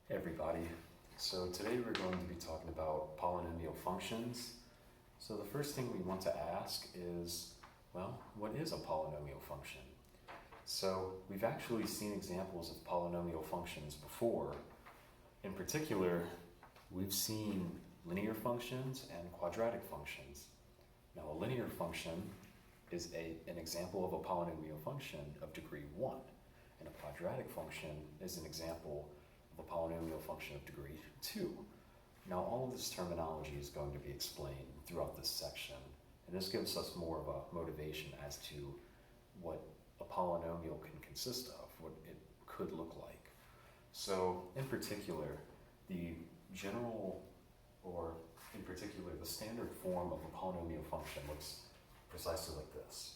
Hey everybody. So today we're going to be talking about polynomial functions. So the first thing we want to ask is, well, what is a polynomial function? So we've actually seen examples of polynomial functions before. In particular, we've seen linear functions and quadratic functions. Now a linear function is an example of a polynomial function of degree 1, and a quadratic function is an example of a polynomial function of degree 2. Now all of this terminology is going to be explained throughout this section, and this gives us more of a motivation as to what a polynomial can consist of, what it could look like. So in particular, the standard form of a polynomial function looks precisely like this.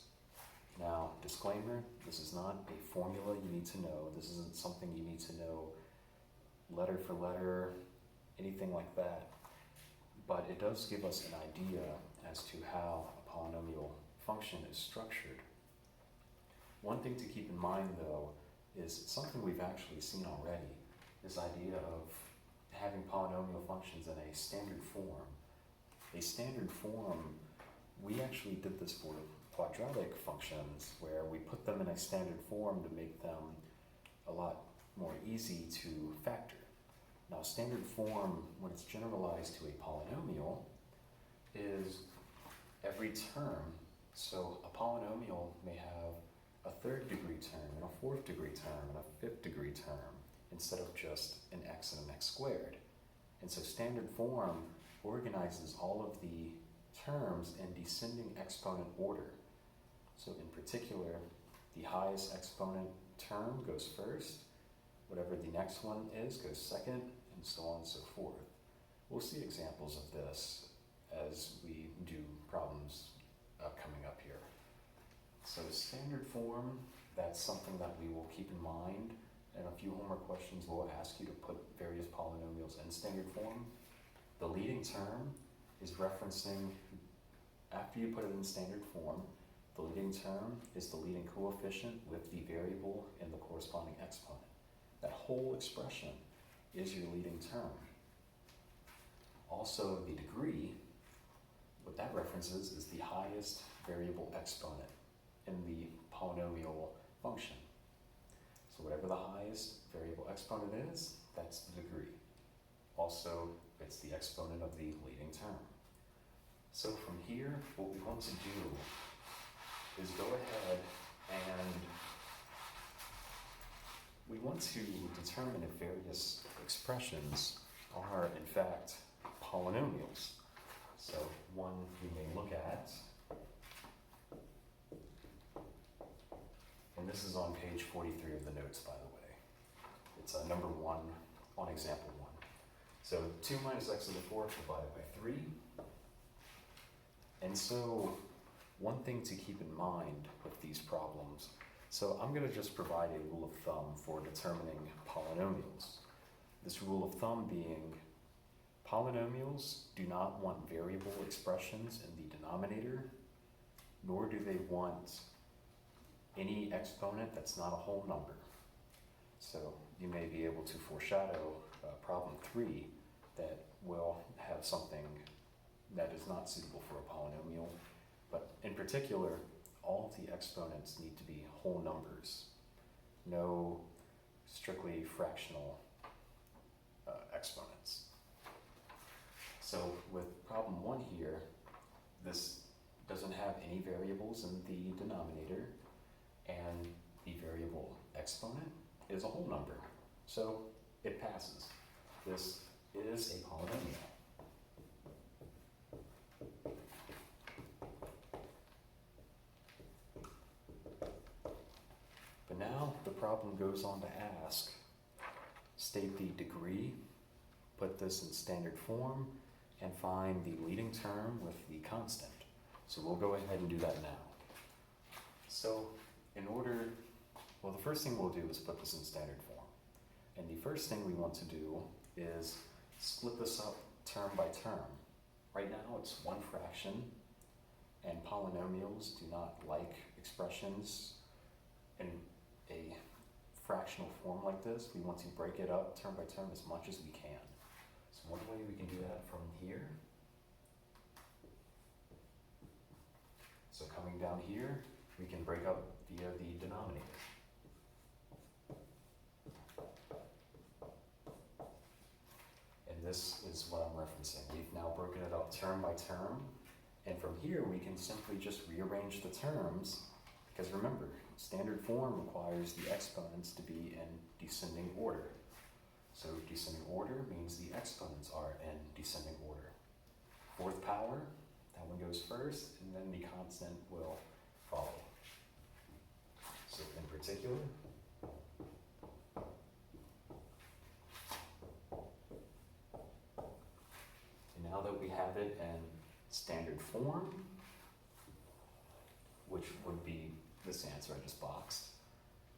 Now, disclaimer, this is not a formula you need to know. This isn't something you need to know letter for letter, anything like that. But it does give us an idea as to how a polynomial function is structured. One thing to keep in mind, though, is something we've actually seen already, this idea of having polynomial functions in a standard form. A standard form, we actually did this for quadratic functions, where we put them in a standard form to make them a lot more easy to factor. Now, standard form, when it's generalized to a polynomial, is every term. So a polynomial may have a third degree term, and a fourth degree term, and a fifth degree term, instead of just an x and an x squared. And so standard form organizes all of the terms in descending exponent order. So in particular, the highest exponent term goes first, whatever the next one is goes second, and so on and so forth. We'll see examples of this as we do problems coming up here. So standard form, that's something that we will keep in mind. And a few homework questions will ask you to put various polynomials in standard form. The leading term is referencing, after you put it in standard form, the leading term is the leading coefficient with the variable and the corresponding exponent. That whole expression is your leading term. Also, the degree, what that references is the highest variable exponent in the polynomial function. So whatever the highest variable exponent is, that's the degree. Also, it's the exponent of the leading term. So from here, what we want to do is go ahead and we want to determine if various expressions are in fact polynomials. So one we may look at, and this is on page 43 of the notes, by the way. It's number 1 on example 1. So 2 minus x to the 4th divided by 3. And so one thing to keep in mind with these problems, so I'm going to just provide a rule of thumb for determining polynomials. This rule of thumb being, polynomials do not want variable expressions in the denominator, nor do they want any exponent that's not a whole number. So you may be able to foreshadow problem 3 that will have something that is not suitable for a polynomial, but in particular, all of the exponents need to be whole numbers, no strictly fractional exponents. So with problem 1 here, this doesn't have any variables in the denominator, and the variable exponent is a whole number. So it passes. This is a polynomial. But now the problem goes on to ask, state the degree, put this in standard form, and find the leading term with the constant. So we'll go ahead and do that now. So the first thing we'll do is put this in standard form. And the first thing we want to do is split this up term by term. Right now it's 1 fraction, and polynomials do not like expressions in a fractional form like this, we want to break it up term by term as much as we can. So one way we can do that from here. So coming down here, we can break up via the denominator. And this is what I'm referencing. We've now broken it up term by term. And from here, we can simply just rearrange the terms, because remember, standard form requires the exponents to be in descending order. So descending order means the exponents are in descending order. Fourth power, that one goes first, and then the constant will follow. So in particular, and now that we have it in standard form, which would be this answer I just boxed,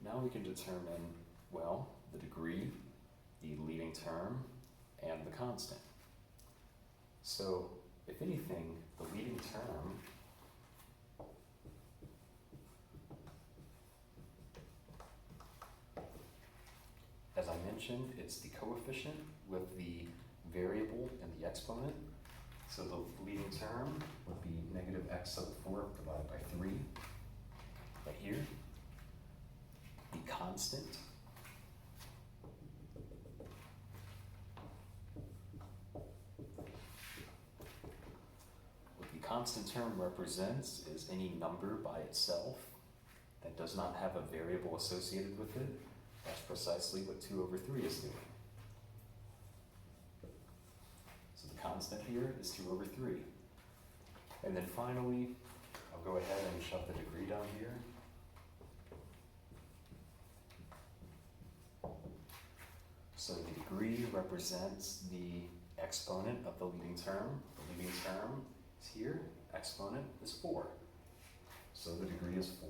now we can determine, well, the degree, the leading term, and the constant. So if anything, the leading term as I mentioned, it's the coefficient with the variable and the exponent. So the leading term would be negative x sub 4 divided by 3 right here. The constant term represents is any number by itself that does not have a variable associated with it. That's precisely what 2 over 3 is doing. So the constant here is 2 over 3. And then finally, I'll go ahead and shove the degree down here. So the degree represents the exponent of the leading term. The leading term is here, exponent is 4. So the degree is 4.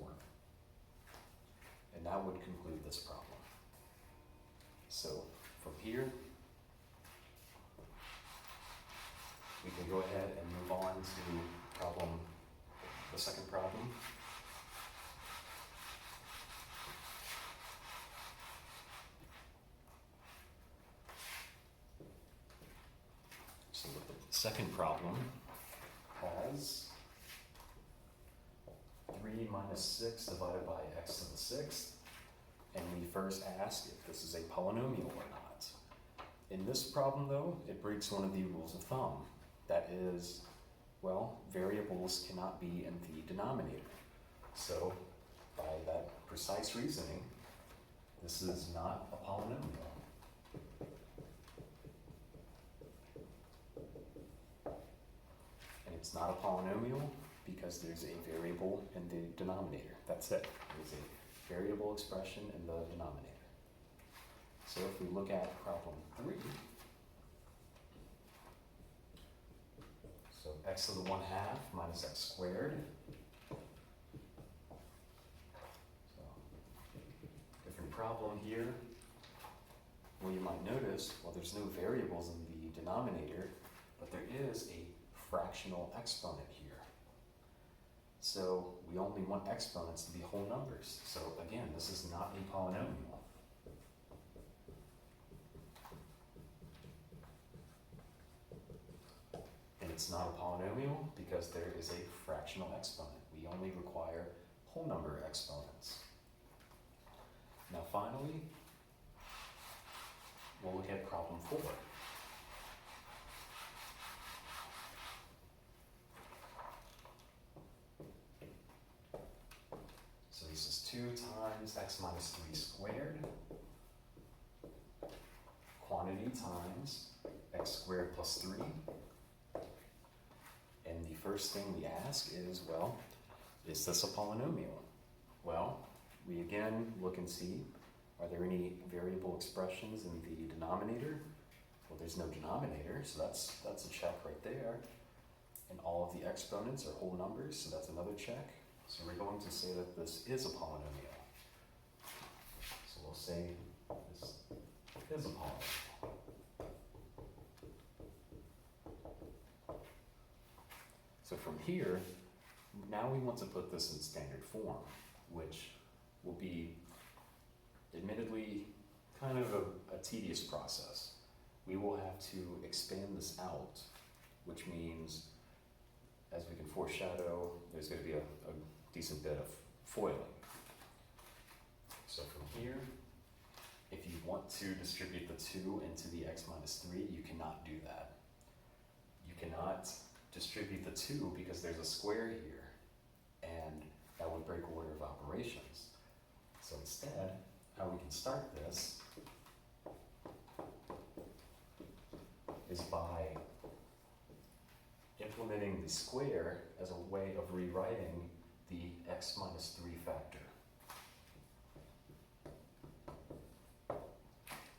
And that would conclude this problem. So from here, we can go ahead and move on to the second problem. So the second problem has 3 minus 6 divided by x to the 6th. And we first ask if this is a polynomial or not. In this problem though, it breaks one of the rules of thumb. That is, well, variables cannot be in the denominator. So by that precise reasoning, this is not a polynomial. And it's not a polynomial because there's a variable in the denominator. That's it. There's a variable expression in the denominator. So if we look at problem 3, so x to the 1/2 minus x squared. So different problem here. Well, you might notice, well, there's no variables in the denominator, but there is a fractional exponent here. So we only want exponents to be whole numbers. So again, this is not a polynomial. And it's not a polynomial because there is a fractional exponent. We only require whole number exponents. Now finally, we'll look at problem 4. So this is 2 times x minus 3 squared, quantity times x squared plus 3. And the first thing we ask is, well, is this a polynomial? Well, we again look and see, are there any variable expressions in the denominator? Well, there's no denominator, so that's a check right there. And all of the exponents are whole numbers, so that's another check. So we're going to say that this is a polynomial. So we'll say this is a polynomial. So from here, now we want to put this in standard form, which will be admittedly kind of a tedious process. We will have to expand this out, which means, as we can foreshadow, there's going to be a decent bit of foiling. So from here, if you want to distribute the 2 into the x minus 3, you cannot do that. You cannot distribute the 2 because there's a square here, and that would break order of operations. So instead, how we can start this is by implementing the square as a way of rewriting the x minus 3 factor.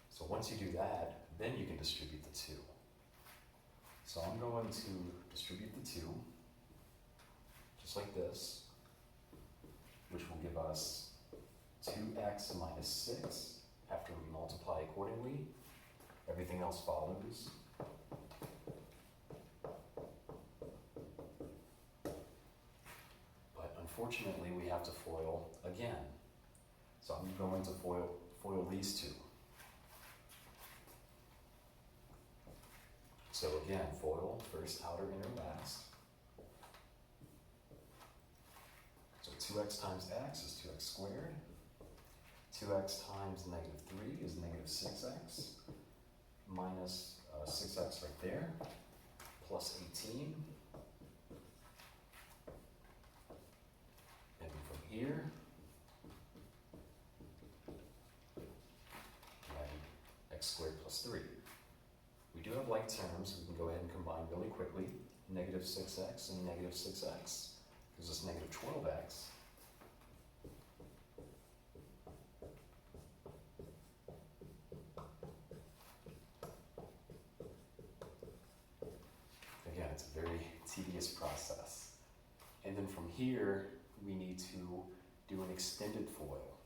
So once you do that, then you can distribute the 2. So I'm going to distribute the 2, just like this, which will give us 2x minus 6 after we multiply accordingly. Everything else follows. But unfortunately, we have to FOIL again. So I'm going to FOIL these 2. So again, FOIL, first, outer, inner, last. So 2x times x is 2x squared. 2x times negative 3 is negative 6x, minus 6x right there, plus 18. And from here, we have x squared plus 3. We do have like terms, so we can go ahead and combine really quickly. Negative 6x and negative 6x gives us negative 12x. Again, it's a very tedious process. And then from here, we need to do an extended FOIL.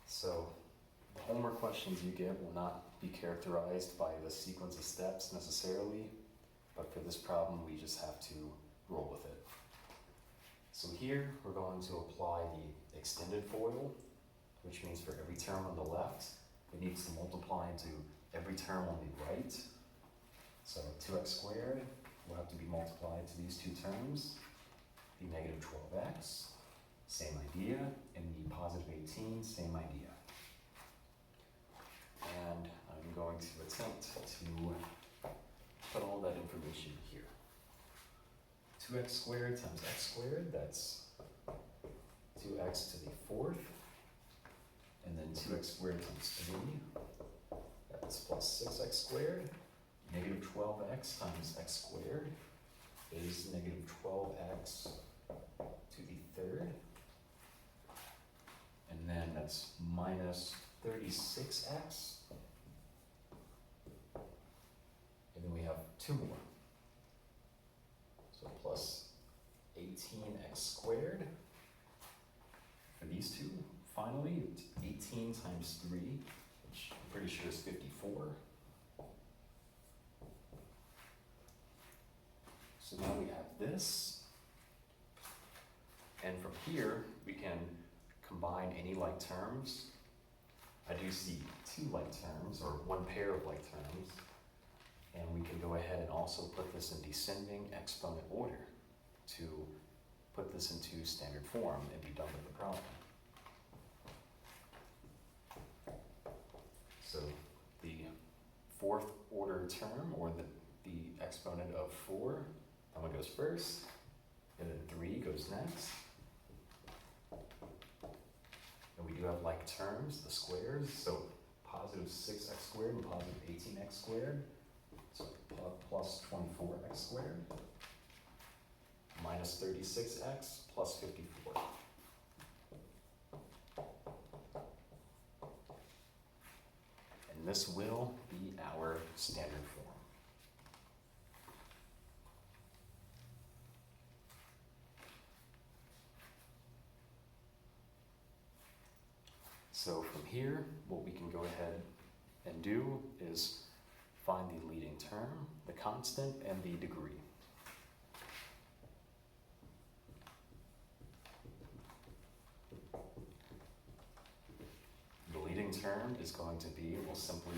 So the homework questions you get will not be characterized by the sequence of steps necessarily, but for this problem, we just have to roll with it. So here, we're going to apply the extended FOIL, which means for every term on the left, it needs to multiply into every term on the right. So 2x squared will have to be multiplied to these 2 terms, the negative 12x, same idea, and the positive 18, same idea. And I'm going to attempt to put all that information here. 2x squared times x squared, that's 2x to the 4th, and then 2x squared times 3, that's plus 6x squared. Negative 12x times x squared is negative 12x to the 3rd, and then that's minus 36x. And then we have 2 more. So plus 18x squared. For these 2, finally, it's 18 times 3, which I'm pretty sure is 54. So now we have this. And from here, we can combine any like terms. I do see 2 like terms, or 1 pair of like terms. And we can go ahead and also put this in descending exponent order to put this into standard form and be done with the problem. So the 4th order term, or the exponent of 4, that one goes first, and then 3 goes next. And we do have like terms, the squares, so positive 6x squared and positive 18x squared. So plus 24x squared, minus 36x, plus 54. And this will be our standard form. So from here, what we can go ahead and do is find the leading term, the constant, and the degree. term is going to be, we'll simply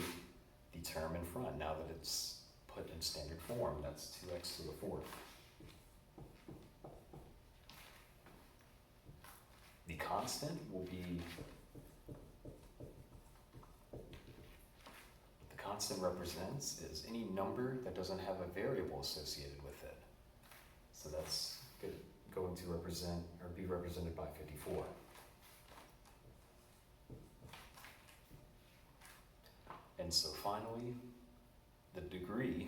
the term in front, now that it's put in standard form, that's 2x to the fourth. The constant will be, the constant represents is any number that doesn't have a variable associated with it. So that's going to represent, or be represented by 54. And so finally, the degree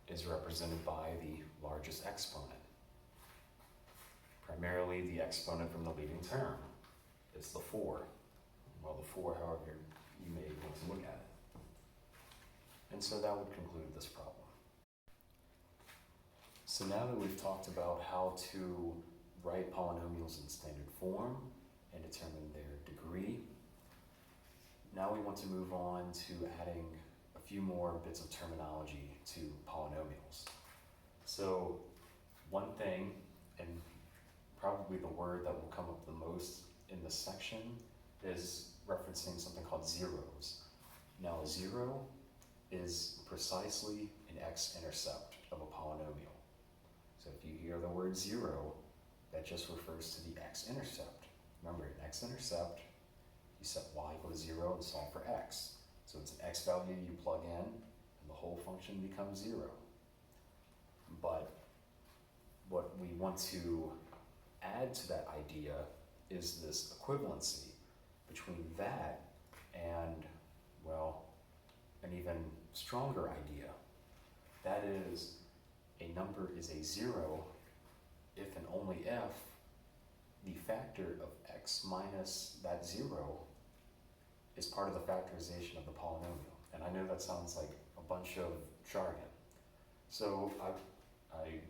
is represented by the largest exponent. Primarily the exponent from the leading term is the 4. Well, the 4, however you may want to look at it. And so that would conclude this problem. So now that we've talked about how to write polynomials in standard form and determine their degree, now we want to move on to adding a few more bits of terminology to polynomials. So one thing, and probably the word that will come up the most in this section, is referencing something called zeros. Now a zero is precisely an x-intercept of a polynomial. So if you hear the word 0, that just refers to the x-intercept. Remember, an x-intercept, you set y equal to 0 and solve for x. So it's an x value you plug in, and the whole function becomes 0. But what we want to add to that idea is this equivalency between that and, well, an even stronger idea. That is, a number is a 0 if and only if the factor of x minus that 0 is part of the factorization of the polynomial. And I know that sounds like a bunch of jargon. So I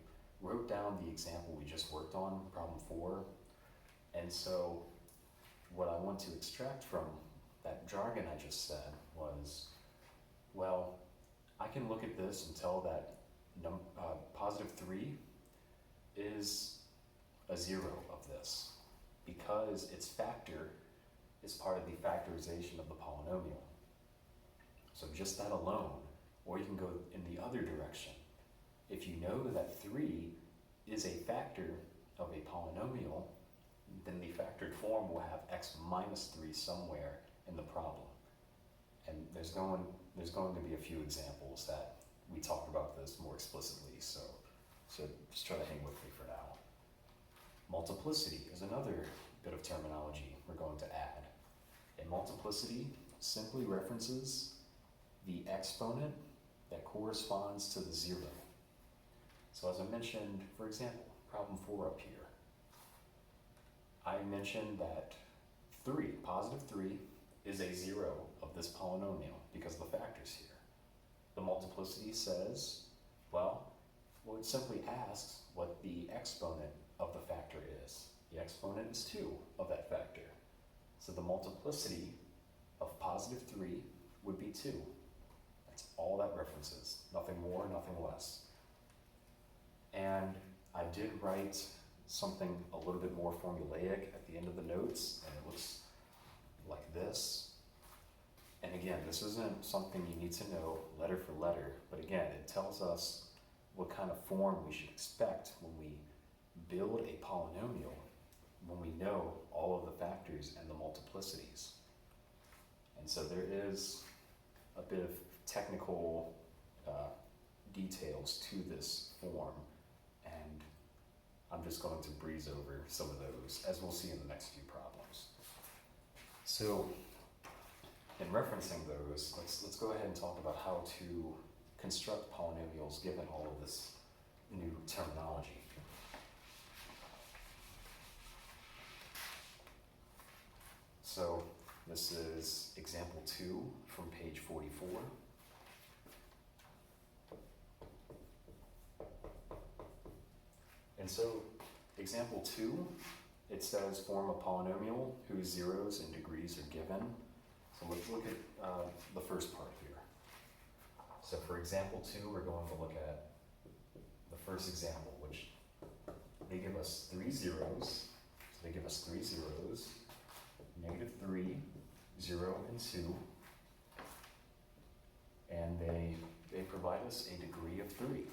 wrote down the example we just worked on, problem 4. And so what I want to extract from that jargon I just said was, well, I can look at this and tell that positive 3 is a 0 of this because its factor is part of the factorization of the polynomial. So just that alone, or you can go in the other direction. If you know that 3 is a factor of a polynomial, then the factored form will have x minus 3 somewhere in the problem. And there's going to be a few examples that we talk about this more explicitly, so just try to hang with me for now. Multiplicity is another bit of terminology we're going to add. A multiplicity simply references the exponent that corresponds to the 0. So as I mentioned, for example, problem 4 up here, I mentioned that 3, positive 3, is a 0 of this polynomial because the factor's here. The multiplicity says, well, it simply asks what the exponent of the factor is. The exponent is 2 of that factor. So the multiplicity of positive 3 would be 2. That's all that references. Nothing more, nothing less. And I did write something a little bit more formulaic at the end of the notes, and it looks like this. And again, this isn't something you need to know letter for letter, but again, it tells us what kind of form we should expect when we build a polynomial, when we know all of the factors and the multiplicities. And so there is a bit of technical details to this form, and I'm just going to breeze over some of those, as we'll see in the next few problems. So, in referencing those, let's go ahead and talk about how to construct polynomials given all of this new terminology. So this is example 2 from page 44. And so example 2, it says form a polynomial whose zeros and degrees are given. So let's look at the first part here. So for example 2, we're going to look at the first example, which they give us 3 zeros. So they give us 3 zeros, -3, 0, and 2, and they provide us a degree of 3.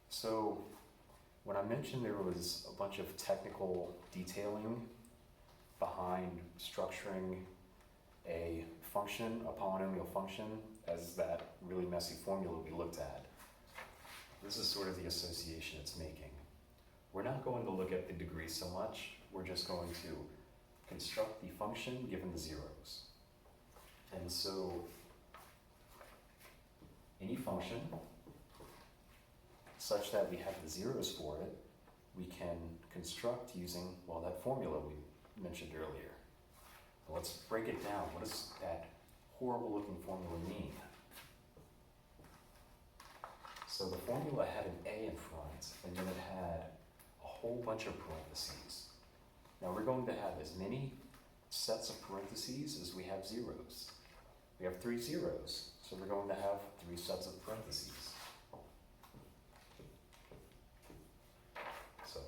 So when I mentioned there was a bunch of technical detailing behind structuring a function, a polynomial function, as that really messy formula we looked at, this is sort of the association it's making. We're not going to look at the degree so much, we're just going to construct the function given the zeros. And so any function such that we have the zeros for it, we can construct using, well, that formula we mentioned earlier. But let's break it down. What does that horrible looking formula mean? So the formula had an A in front, and then it had a whole bunch of parentheses. Now we're going to have as many sets of parentheses as we have zeros. We have 3 zeros, so we're going to have 3 sets of parentheses. So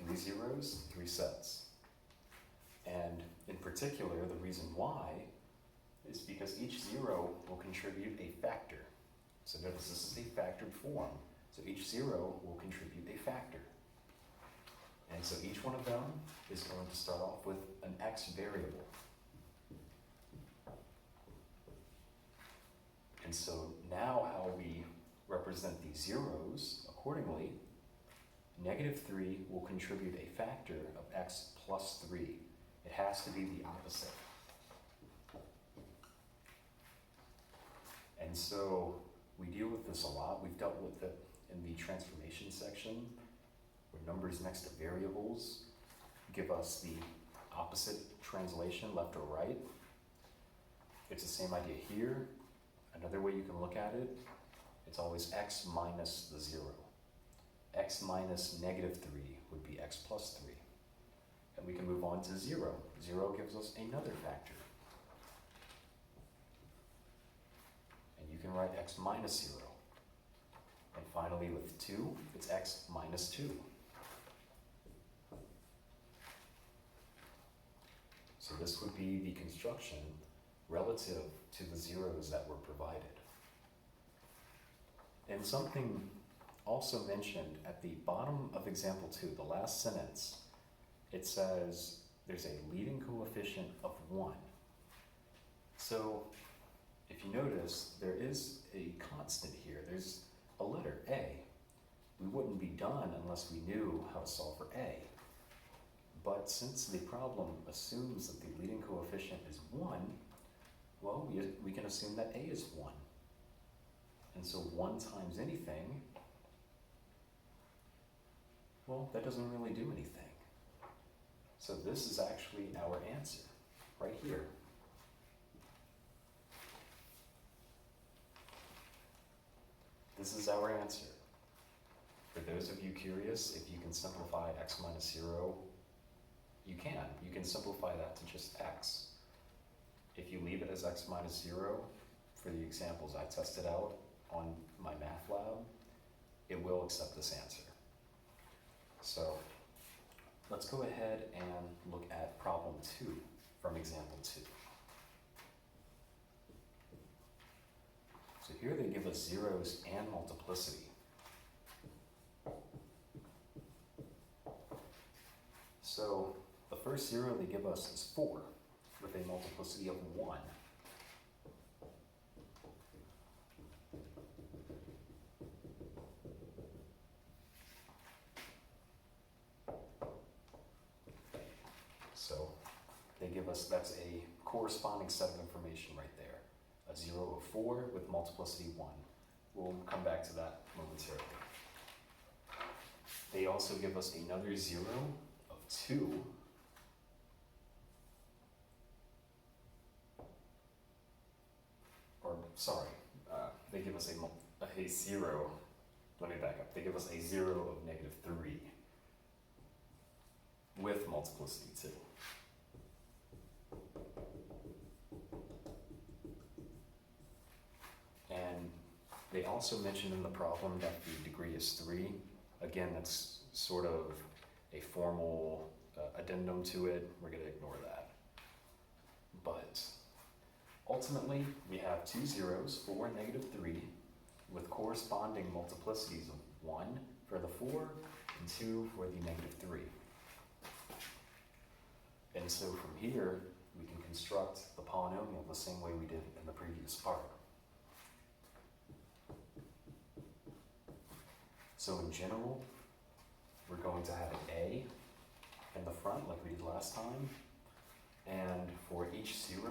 3 zeros, 3 sets. And in particular, the reason why is because each zero will contribute a factor. So notice this is a factored form. So each zero will contribute a factor. And so each one of them is going to start off with an x variable. And so now how we represent these zeros accordingly, -3 will contribute a factor of x plus 3. It has to be the opposite. And so we deal with this a lot. We've dealt with it in the transformation section, where numbers next to variables give us the opposite translation, left or right. It's the same idea here. Another way you can look at it, it's always x minus the 0. X minus -3 would be x plus 3. And we can move on to 0. 0 gives us another factor. And you can write x minus 0. And finally with 2, it's x minus 2. So this would be the construction relative to the zeros that were provided. And something also mentioned at the bottom of example 2, the last sentence, it says there's a leading coefficient of 1. So if you notice, there is a constant here. There's a letter A. We wouldn't be done unless we knew how to solve for A. But since the problem assumes that the leading coefficient is 1, well, we can assume that A is 1. And so 1 times anything, well, that doesn't really do anything. So this is actually our answer, right here. This is our answer. For those of you curious, if you can simplify x minus 0, you can. You can simplify that to just x. If you leave it as x minus 0, for the examples I tested out on my math lab, it will accept this answer. So let's go ahead and look at problem 2 from example 2. So here they give us zeros and multiplicity. So the first zero they give us is 4 with a multiplicity of 1. So they give us, that's a corresponding set of information right there. A 0 of 4 with multiplicity 1. We'll come back to that momentarily. They also give us another 0 of 2. Or, sorry, they give us a 0, let me back up. They give us a 0 of -3 with multiplicity 2. And They also mentioned in the problem that the degree is 3. Again, that's sort of a formal addendum to it. We're going to ignore that. But ultimately, we have 2 zeros, 4 and negative 3, with corresponding multiplicities of 1 for the 4 and 2 for the negative 3. And so from here, we can construct the polynomial the same way we did in the previous part. So in general, we're going to have an A in the front like we did last time. And for each 0,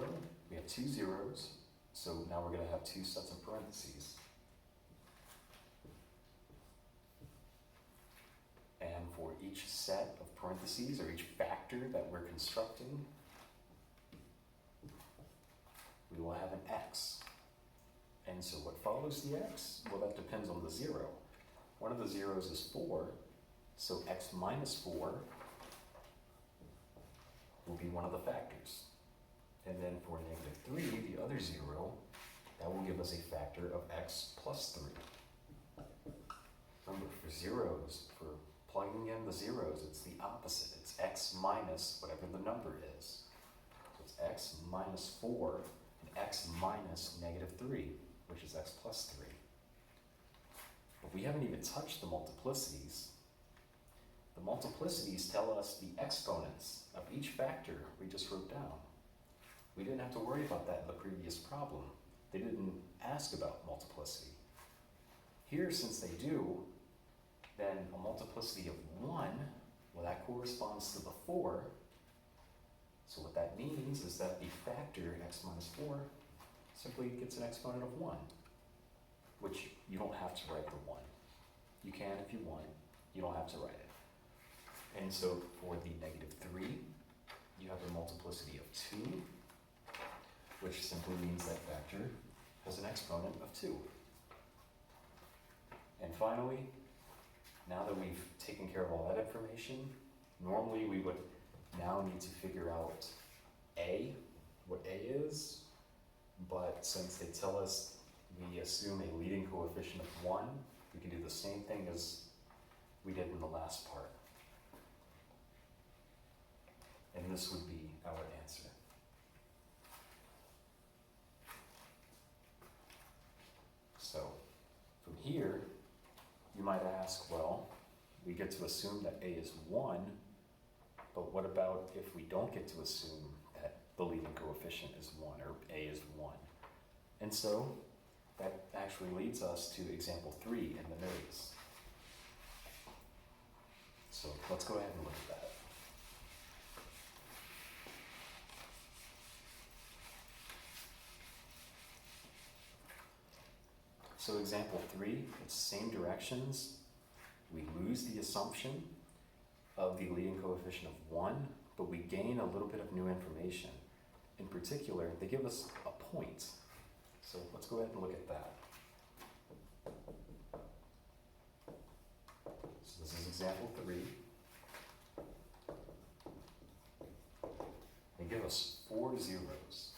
we have 2 zeros. So now we're going to have 2 sets of parentheses. And for each set of parentheses, or each factor that we're constructing, we will have an x. And so what follows the x? Well, that depends on the 0. One of the zeros is 4, so x minus 4 will be one of the factors. And then for negative 3, the other 0, that will give us a factor of x plus 3. Remember, for zeros, for plugging in the zeros, it's the opposite. It's x minus whatever the number is. So it's x minus 4 and x minus negative 3, which is x plus 3. But we haven't even touched the multiplicities. The multiplicities tell us the exponents of each factor we just wrote down. We didn't have to worry about that in the previous problem. They didn't ask about multiplicity. Here, since they do, then a multiplicity of 1, well, that corresponds to the 4. So what that means is that the factor x minus 4 simply gets an exponent of 1, which you don't have to write the 1. You can if you want. You don't have to write it. And so for the negative 3, you have a multiplicity of 2, which simply means that factor has an exponent of 2. And finally, now that we've taken care of all that information, normally we would now need to figure out A, what A is, but since they tell us we assume a leading coefficient of 1, we can do the same thing as we did in the last part. And this would be our answer. So from here, you might ask, well, we get to assume that A is 1, but what about if we don't get to assume that the leading coefficient is 1 or A is 1? And so that actually leads us to example 3 in the notes. So let's go ahead and look at that. So example 3, it's same directions. We lose the assumption of the leading coefficient of 1, but we gain a little bit of new information. In particular, they give us a point. So let's go ahead and look at that. So this is example 3. They give us 4 zeros.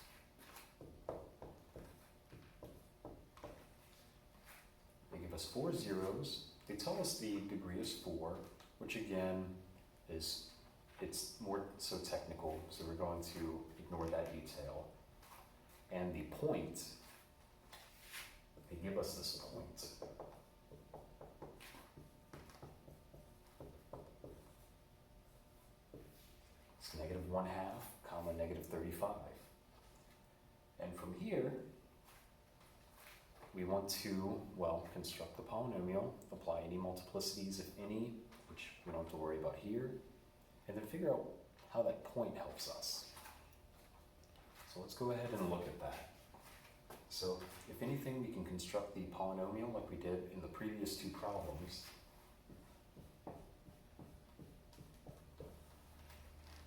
They give us 4 zeros. They tell us the degree is 4, which again is, it's more so technical, so we're going to ignore that detail. And the point, they give us this point. It's negative 1/2, comma, negative 35. And from here, we want to, well, construct the polynomial, apply any multiplicities, if any, which we don't have to worry about here, and then figure out how that point helps us. So let's go ahead and look at that. So if anything, we can construct the polynomial like we did in the previous 2 problems.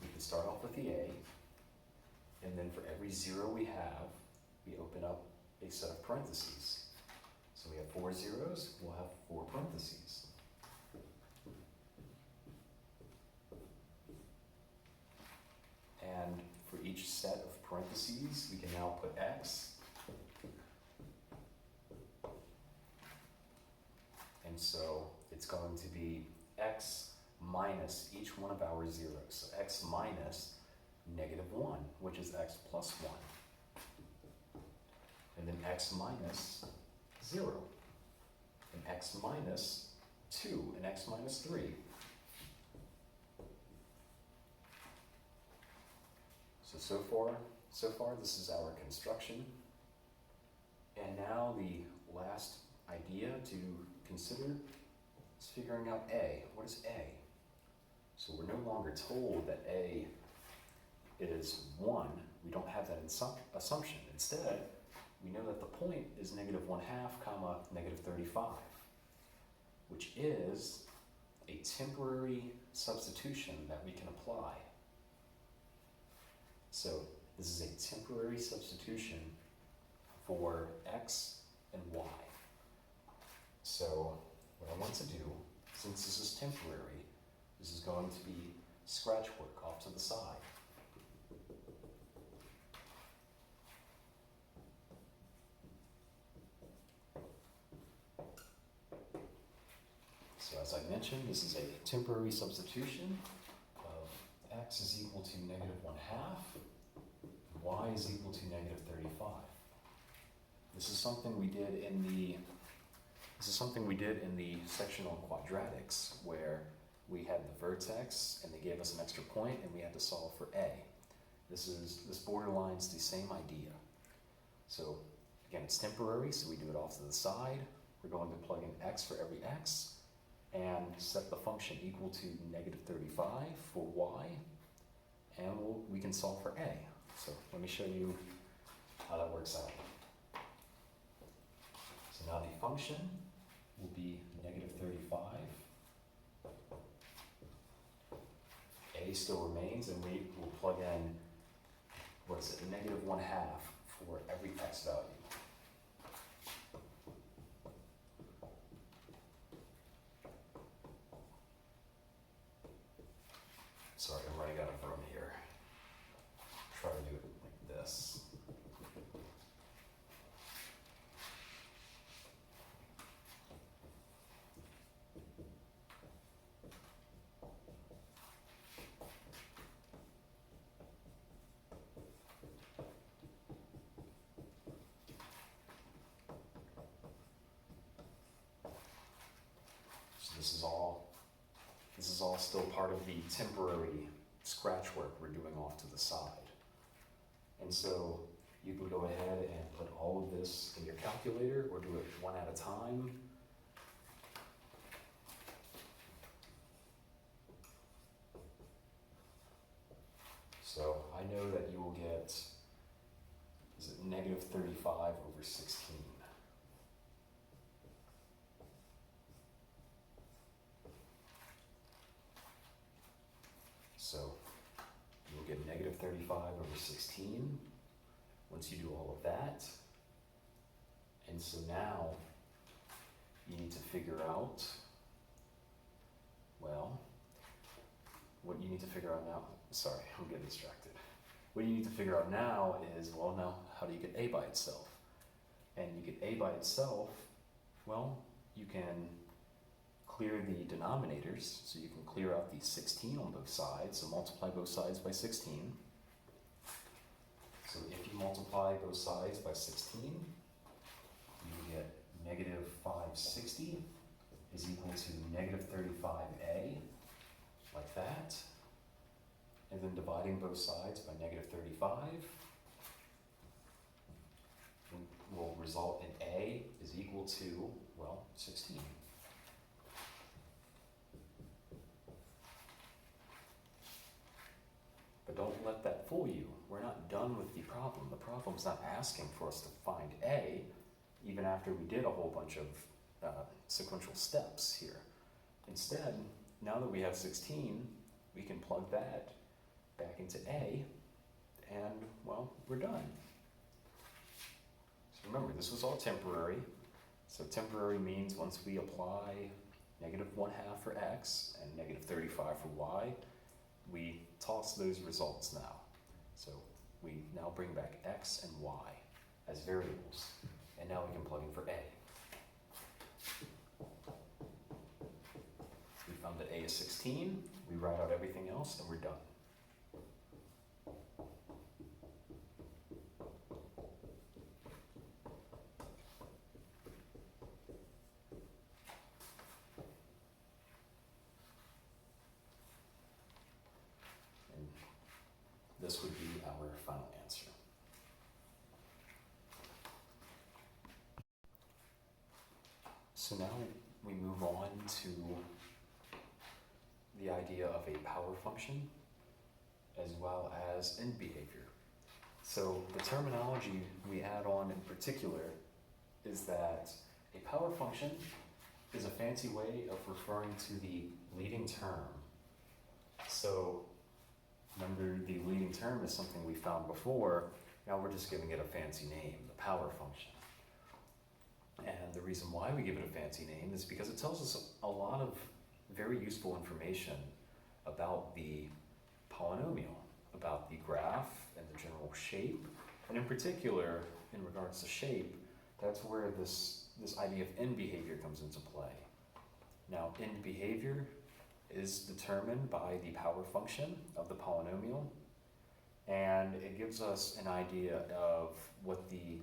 We can start off with the A, and then for every 0 we have, we open up a set of parentheses. So we have 4 zeros, we'll have 4 parentheses. And for each set of parentheses, we can now put x. And so it's going to be x minus each one of our zeros. So x minus -1, which is x plus 1. And then x minus 0, and x minus 2, and x minus 3. So far this is our construction. And now the last idea to consider is figuring out a. What is a? So we're no longer told that a is 1. We don't have that assumption. Instead, we know that the point is -1/2 comma -35, which is a temporary substitution that we can apply. So this is a temporary substitution for x and y. So what I want to do, since this is temporary, this is going to be scratch work off to the side. So as I mentioned, this is a temporary substitution of x is equal to -1/2, y is equal to -35. This is something we did in the sectional quadratics, where we had the vertex and they gave us an extra point and we had to solve for a. This borderline's the same idea. So again, it's temporary, so we do it off to the side. We're going to plug in x for every x and set the function equal to -35 for y, and we can solve for a. So let me show you how that works out. So now the function will be -35. A still remains, and we will plug in, what is it, -1/2 for every x value. Sorry, I'm running out of room here. Try to do it like this. So this is all still part of the temporary scratch work we're doing off to the side. And so you can go ahead and put all of this in your calculator or do it one at a time. So I know that you will get, is it -35 over 16? So you'll get -35 over 16 once you do all of that. And so now you need to figure out, well, what you need to figure out now, sorry, I'm getting distracted. What you need to figure out now is, well, now how do you get a by itself? And you get a by itself, well, you can clear the denominators, so you can clear out the 16 on both sides, so multiply both sides by 16. So if you multiply both sides by 16, you get -560 is equal to -35a, like that. And then dividing both sides by -35 will result in a is equal to, well, 16. But don't let that fool you. We're not done with the problem. The problem's not asking for us to find a, even after we did a whole bunch of sequential steps here. Instead, now that we have 16, we can plug that back into a, and, well, we're done. So remember, this was all temporary. So temporary means once we apply -1/2 for x and -35 for y, we toss those results now. So we now bring back x and y as variables, and now we can plug in for a. that a is 16, we write out everything else, and we're done. And this would be our final answer. So now we move on to the idea of a power function as well as end behavior. So the terminology we add on in particular is that a power function is a fancy way of referring to the leading term. So remember, the leading term is something we found before. Now we're just giving it a fancy name, the power function. And the reason why we give it a fancy name is because it tells us a lot of very useful information about the polynomial, about the graph and the general shape. And in particular, in regards to shape, that's where this idea of end behavior comes into play. Now, end behavior is determined by the power function of the polynomial, and it gives us an idea of what the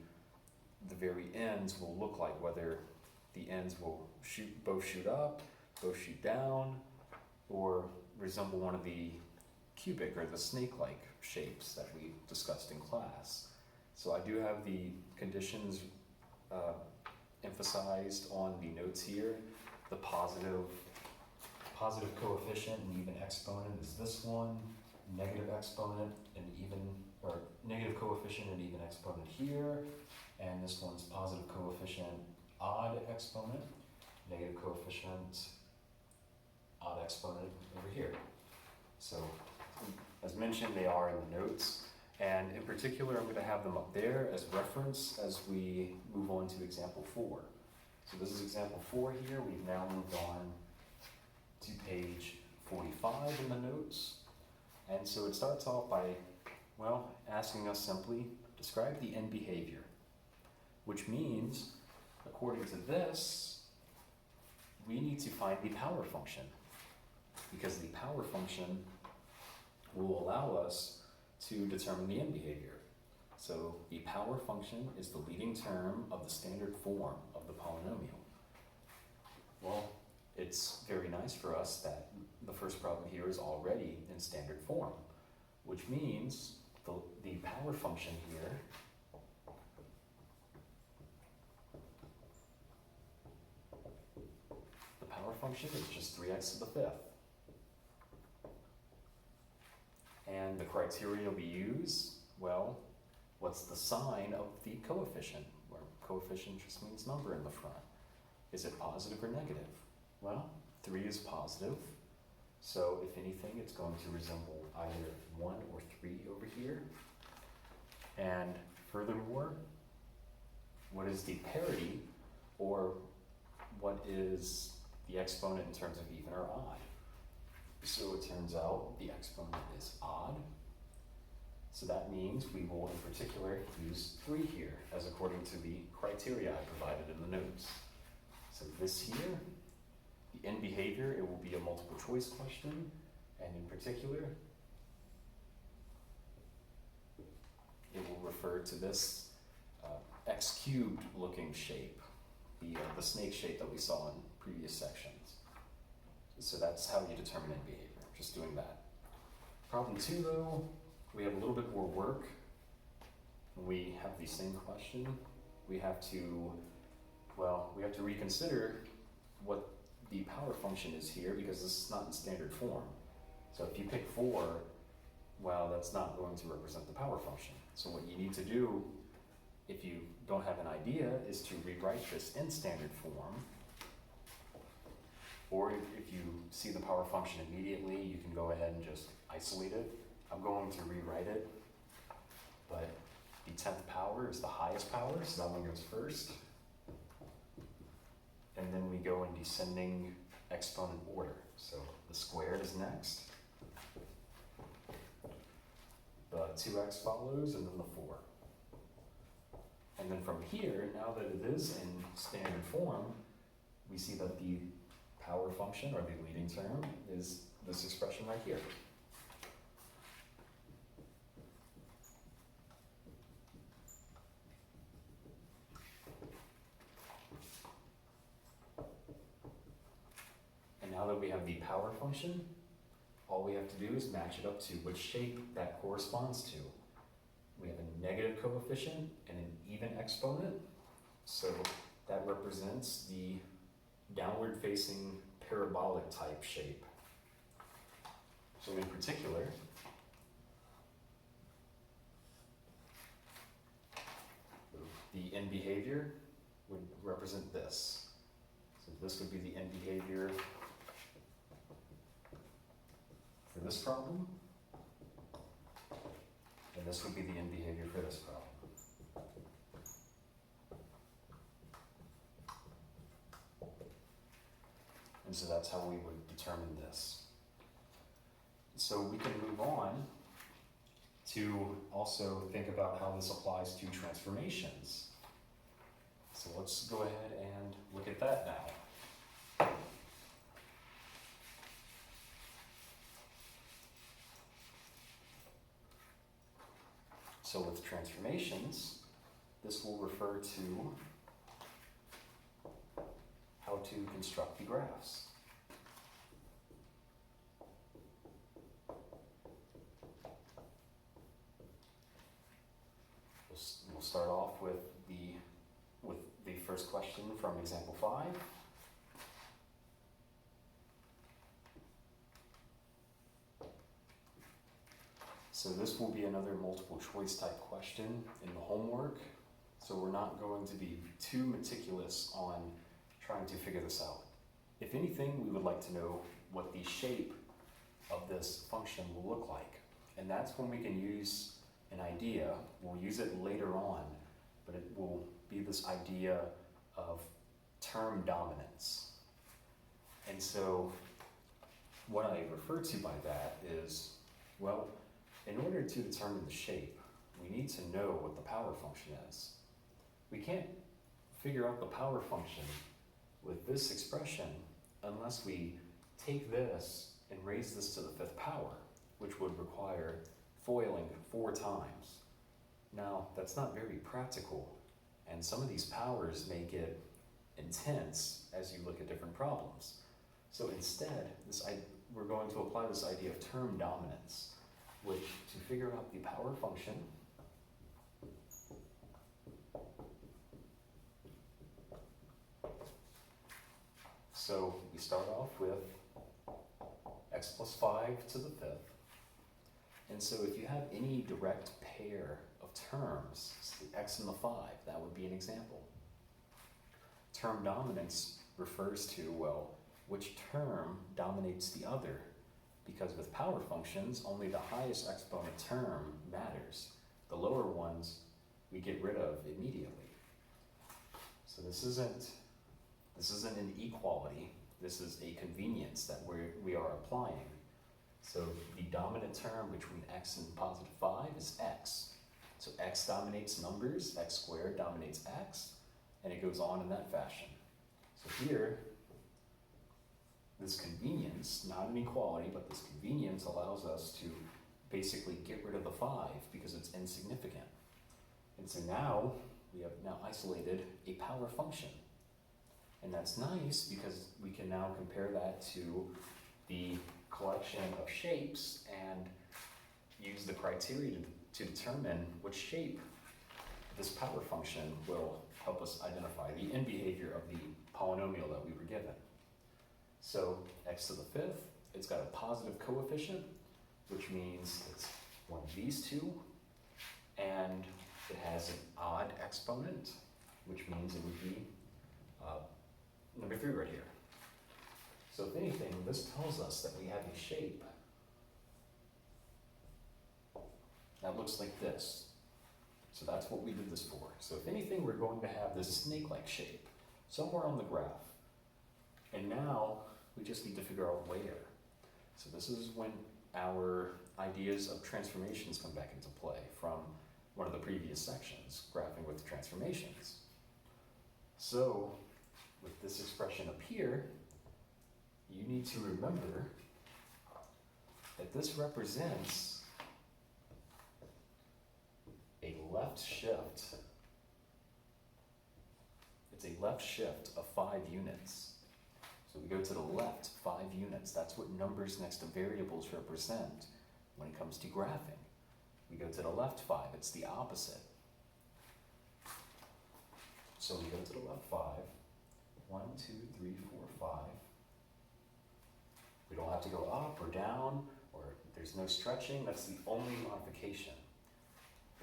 very ends will look like, whether the ends will both shoot up, both shoot down, or resemble one of the cubic or the snake-like shapes that we discussed in class. So I do have the conditions emphasized on the notes here. The positive coefficient and even exponent is this one, negative exponent and even, or negative coefficient and even exponent here, and this one's positive coefficient, odd exponent, negative coefficient, odd exponent over here. So as mentioned, they are in the notes, and in particular I'm going to have them up there as reference as we move on to example 4. So this is example 4 here. We've now moved on to page 45 in the notes, and so it starts off by, well, asking us simply, describe the end behavior, which means, according to this, we need to find the power function, because the power function will allow us to determine the end behavior. So the power function is the leading term of the standard form of the polynomial. Well, it's very nice for us that the first problem here is already in standard form, which means the power function here function is just 3x to the 5th. And the criteria we use, well, what's the sign of the coefficient? Where coefficient just means number in the front. Is it positive or negative? Well, 3 is positive, so if anything, it's going to resemble either 1 or 3 over here. And furthermore, what is the parity, or what is the exponent in terms of even or odd? So it turns out the exponent is odd. So that means we will in particular use 3 here, as according to the criteria I provided in the notes. So this here, the end behavior, it will be a multiple choice question, and in particular, it will refer to this x cubed looking shape, the snake shape that we saw in previous sections. So that's how you determine end behavior, just doing that. Problem 2 though, we have a little bit more work. When we have the same question, we have to reconsider what the power function is here, because this is not in standard form. So if you pick 4, well, that's not going to represent the power function. So what you need to do, if you don't have an idea, is to rewrite this in standard form. Or if you see the power function immediately, you can go ahead and just isolate it. I'm going to rewrite it, but the 10th power is the highest power, so that one goes first. And then we go in descending exponent order. So the squared is next, the 2x follows, and then the 4. And then from here, now that it is in standard form, we see that the power function, or the leading term, is this expression right here. And now that we have the power function, all we have to do is match it up to which shape that corresponds to. We have a negative coefficient and an even exponent, so that represents the downward facing parabolic type shape. So in particular, the end behavior would represent this. So this would be the end behavior for this problem, and this would be the end behavior for this problem. And so that's how we would determine this. So we can move on to also think about how this applies to transformations. So let's go ahead and look at that now. So with transformations, this will refer to how to construct the graphs. We'll start off with the first question from example 5. So this will be another multiple choice type question in the homework. So we're not going to be too meticulous on trying to figure this out. If anything, we would like to know what the shape of this function will look like. And that's when we can use an idea. We'll use it later on, but it will be this idea of term dominance. And so what I refer to by that is, well, in order to determine the shape, we need to know what the power function is. We can't figure out the power function with this expression unless we take this and raise this to the 5th power, which would require foiling 4 times. Now, that's not very practical, and some of these powers make it intense as you look at different problems. So instead, we're going to apply this idea of term dominance, which, to figure out the power function, so we start off with x plus 5 to the 5th. And so if you have any direct pair of terms, so the x and the 5, that would be an example. Term dominance refers to, well, which term dominates the other? Because with power functions, only the highest exponent term matters. The lower ones we get rid of immediately. So this isn't an equality, this is a convenience that we are applying. So the dominant term between x and positive 5 is x. So x dominates numbers, x squared dominates x, and it goes on in that fashion. So here, this convenience, not an equality, but this convenience allows us to basically get rid of the 5 because it's insignificant. And so now, we have now isolated a power function. And that's nice because we can now compare that to the collection of shapes and use the criteria to determine which shape this power function will help us identify the end behavior of the polynomial that we were given. So x to the 5th, it's got a positive coefficient, which means it's one of these two, and it has an odd exponent, which means it would be number 3 right here. So if anything, this tells us that we have a shape that looks like this. So that's what we did this for. So if anything, we're going to have this snake-like shape somewhere on the graph. And now we just need to figure out where. So this is when our ideas of transformations come back into play from one of the previous sections, graphing with transformations. So with this expression up here, you need to remember that this represents a left shift. It's a left shift of 5 units. So we go to the left 5 units. That's what numbers next to variables represent when it comes to graphing. We go to the left 5, it's the opposite. So we go to the left 5, 1, 2, 3, 4, 5. We don't have to go up or down, or there's no stretching, that's the only modification.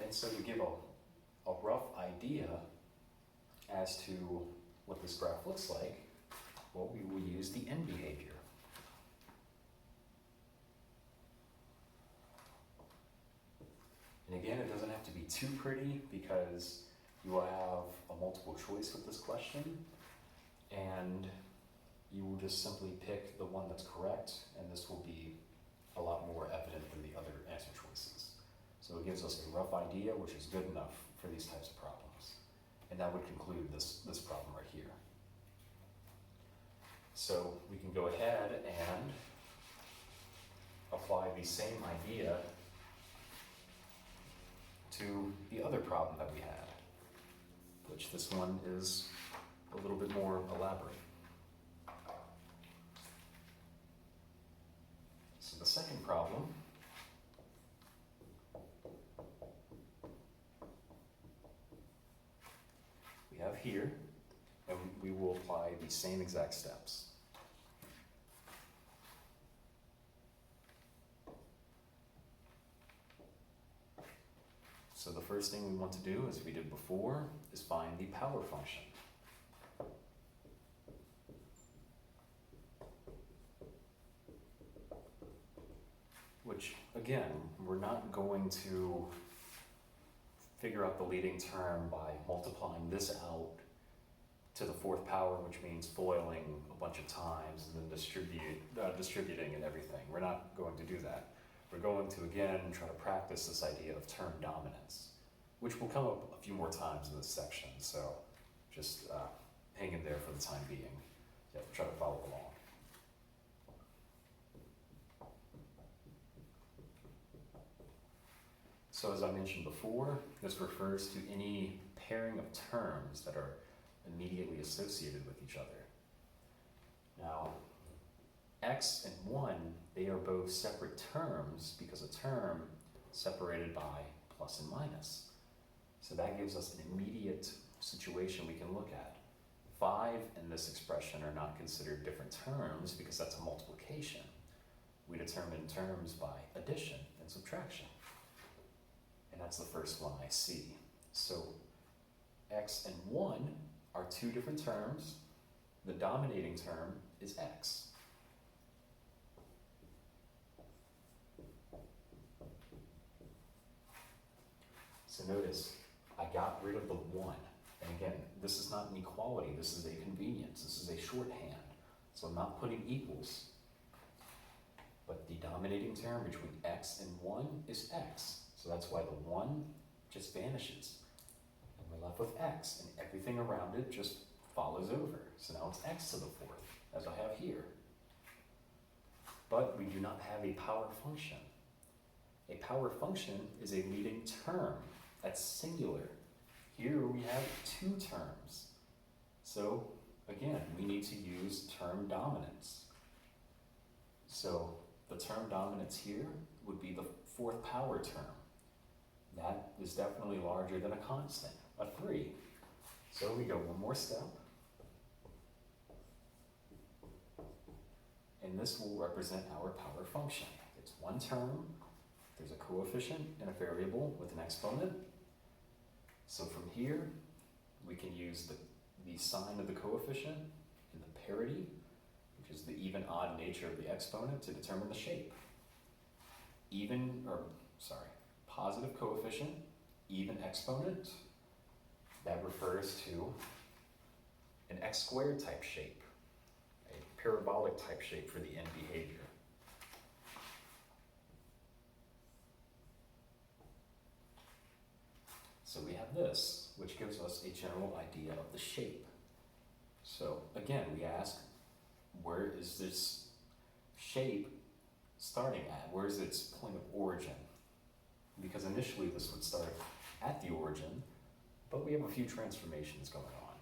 And so to give a rough idea as to what this graph looks like, well, we will use the end behavior. And again, it doesn't have to be too pretty because you will have a multiple choice with this question, and you will just simply pick the one that's correct, and this will be a lot more evident than the other answer choices. So it gives us a rough idea, which is good enough for these types of problems. And that would conclude this problem right here. So we can go ahead and apply the same idea to the other problem that we had, which this one is a little bit more elaborate. So the second problem we have here, and we will apply the same exact steps. So the first thing we want to do, as we did before, is find the power function. Which, again, we're not going to figure out the leading term by multiplying this out to the 4th power, which means foiling a bunch of times and then distributing and everything. We're not going to do that. We're going to, again, try to practice this idea of term dominance, which will come up a few more times in this section, so just hang in there for the time being. You have to try to follow along. So as I mentioned before, this refers to any pairing of terms that are immediately associated with each other. Now, x and 1, they are both separate terms because a term separated by plus and minus. So that gives us an immediate situation we can look at. 5 and this expression are not considered different terms because that's a multiplication. We determine terms by addition and subtraction. And that's the first one I see. So x and 1 are 2 different terms. The dominating term is x. So notice, I got rid of the 1. And again, this is not an equality, this is a convenience, this is a shorthand. So I'm not putting equals. But the dominating term between x and 1 is x. So that's why the 1 just vanishes. And we're left with x, and everything around it just follows over. So now it's x to the 4th, as I have here. But we do not have a power function. A power function is a leading term. That's singular. Here we have 2 terms. So again, we need to use term dominance. So the term dominance here would be the 4th power term. That is definitely larger than a constant, a 3. So we go one more step. And this will represent our power function. It's one term, there's a coefficient and a variable with an exponent. So from here, we can use the sign of the coefficient and the parity, which is the even-odd nature of the exponent, to determine the shape. Positive coefficient, even exponent, that refers to an x squared type shape, a parabolic type shape for the end behavior. So we have this, which gives us a general idea of the shape. So again, we ask, where is this shape starting at? Where is its point of origin? Because initially this would start at the origin, but we have a few transformations going on.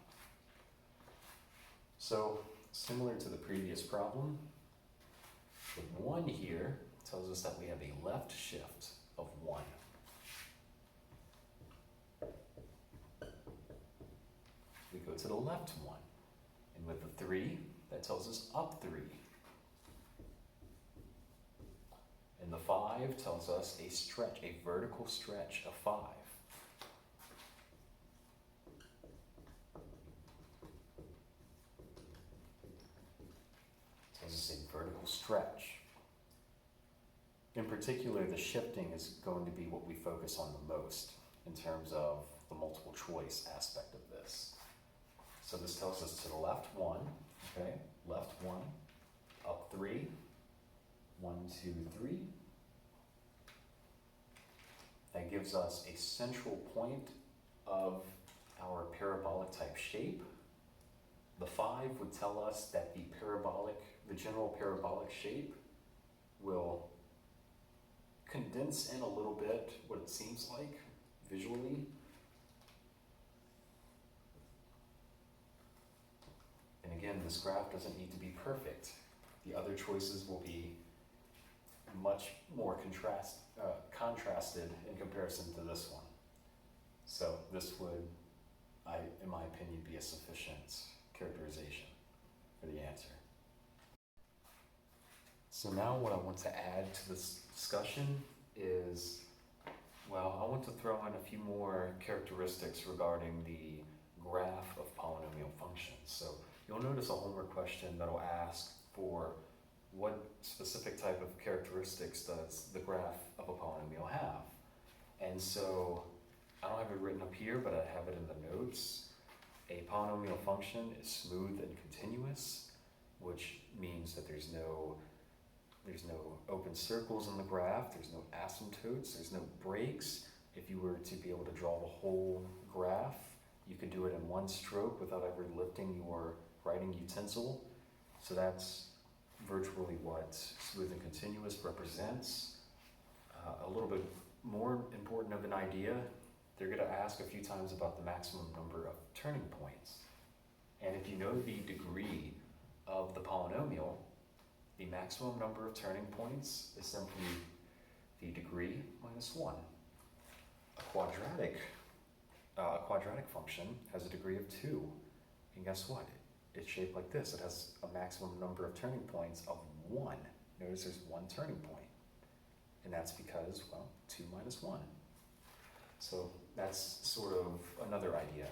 So, similar to the previous problem, the 1 here tells us that we have a left shift of 1. We go to the left 1. And with the 3, that tells us up 3. And the 5 tells us a stretch, a vertical stretch of 5. Tells us a vertical stretch. In particular, the shifting is going to be what we focus on the most in terms of the multiple choice aspect of this. So this tells us to the left 1, okay, left 1, up 3, 1, 2, 3. That gives us a central point of our parabolic type shape. The 5 would tell us that the general parabolic shape will condense in a little bit what it seems like visually. And again, this graph doesn't need to be perfect. The other choices will be much more contrasted in comparison to this one. So this would, in my opinion, be a sufficient characterization for the answer. So now what I want to add to this discussion is, well, I want to throw in a few more characteristics regarding the graph of polynomial functions. So you'll notice a homework question that'll ask for what specific type of characteristics does the graph of a polynomial have? And so I don't have it written up here, but I have it in the notes. A polynomial function is smooth and continuous, which means that there's no open circles in the graph, there's no asymptotes, there's no breaks. If you were to be able to draw the whole graph, you could do it in one stroke without ever lifting your writing utensil. So that's virtually what smooth and continuous represents. A little bit more important of an idea, they're going to ask a few times about the maximum number of turning points. And if you know the degree of the polynomial, the maximum number of turning points is simply the degree minus 1. A quadratic function has a degree of 2. And guess what? It's shaped like this. It has a maximum number of turning points of 1. Notice there's 1 turning point. And that's because, well, 2 minus 1. So that's sort of another idea.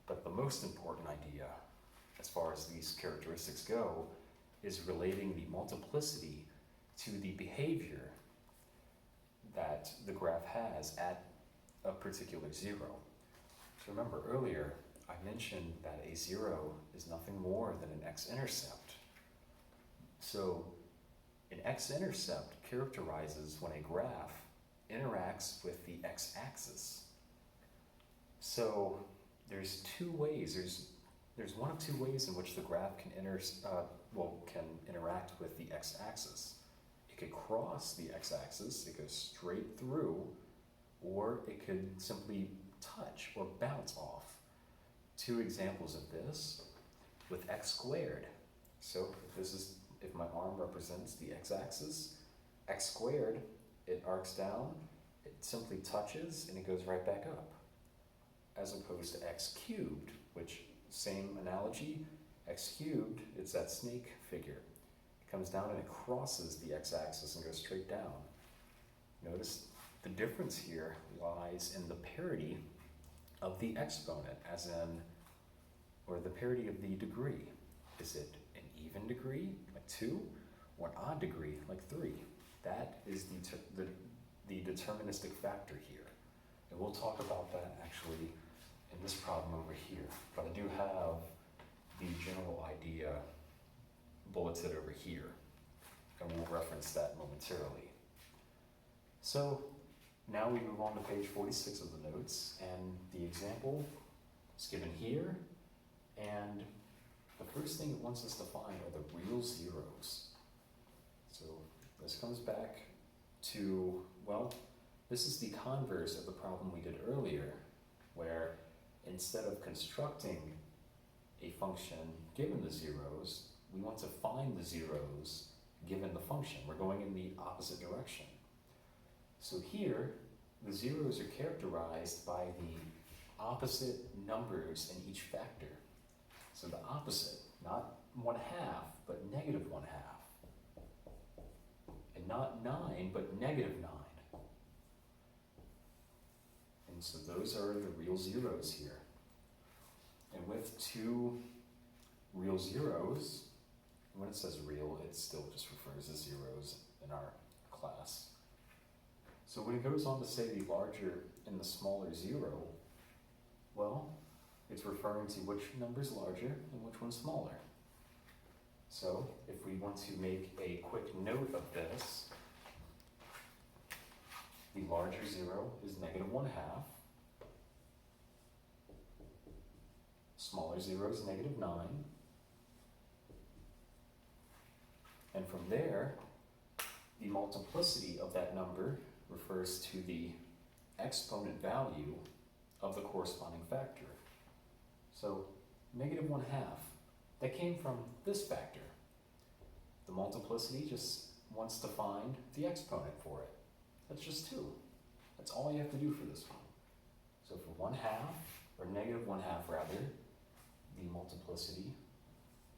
But the most important idea, as far as these characteristics go, is relating the multiplicity to the behavior that the graph has at a particular 0. So remember earlier, I mentioned that a 0 is nothing more than an x-intercept. So an x-intercept characterizes when a graph interacts with the x-axis. So there's 2 ways. There's one of 2 ways in which the graph can interact with the x-axis. It could cross the x-axis, it goes straight through, or it could simply touch or bounce off. 2 examples of this with x squared. So if my arm represents the x-axis, x squared, it arcs down, it simply touches, and it goes right back up. As opposed to x cubed, which, same analogy, x cubed, it's that snake figure. It comes down and it crosses the x-axis and goes straight down. Notice the difference here lies in the parity of the exponent, or the parity of the degree. Is it an even degree, like 2, or an odd degree, like 3? That is the deterministic factor here. And we'll talk about that actually in this problem over here. But I do have the general idea bulleted over here, and we'll reference that momentarily. So now we move on to page 46 of the notes, and the example is given here, and the first thing it wants us to find are the real zeros. So this comes back to, well, this is the converse of the problem we did earlier, where instead of constructing a function given the zeros, we want to find the zeros given the function. We're going in the opposite direction. So here, the zeros are characterized by the opposite numbers in each factor. So the opposite, not 1/2, but -1/2. And not 9, but -9. And so those are the real zeros here. And with two real zeros, when it says real, it still just refers to zeros in our class. So when it goes on to say the larger and the smaller zero, well, it's referring to which number's larger and which one's smaller. So if we want to make a quick note of this, the larger zero is -1/2. Smaller zero is -9. And from there, the multiplicity of that number refers to the exponent value of the corresponding factor. So -1/2, that came from this factor. The multiplicity just wants to find the exponent for it. That's just 2. That's all you have to do for this one. So for 1/2, or -1/2 rather, the multiplicity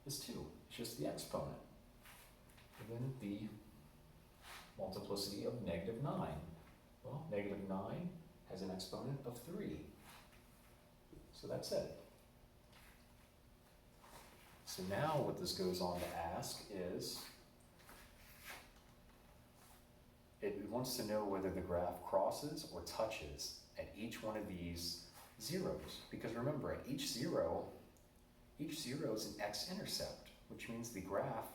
is 2. It's just the exponent. And then the multiplicity of -9. Well, -9 has an exponent of 3. So that's it. So now what this goes on to ask is, it wants to know whether the graph crosses or touches at each one of these zeros. Because remember, at each zero is an x-intercept, which means the graph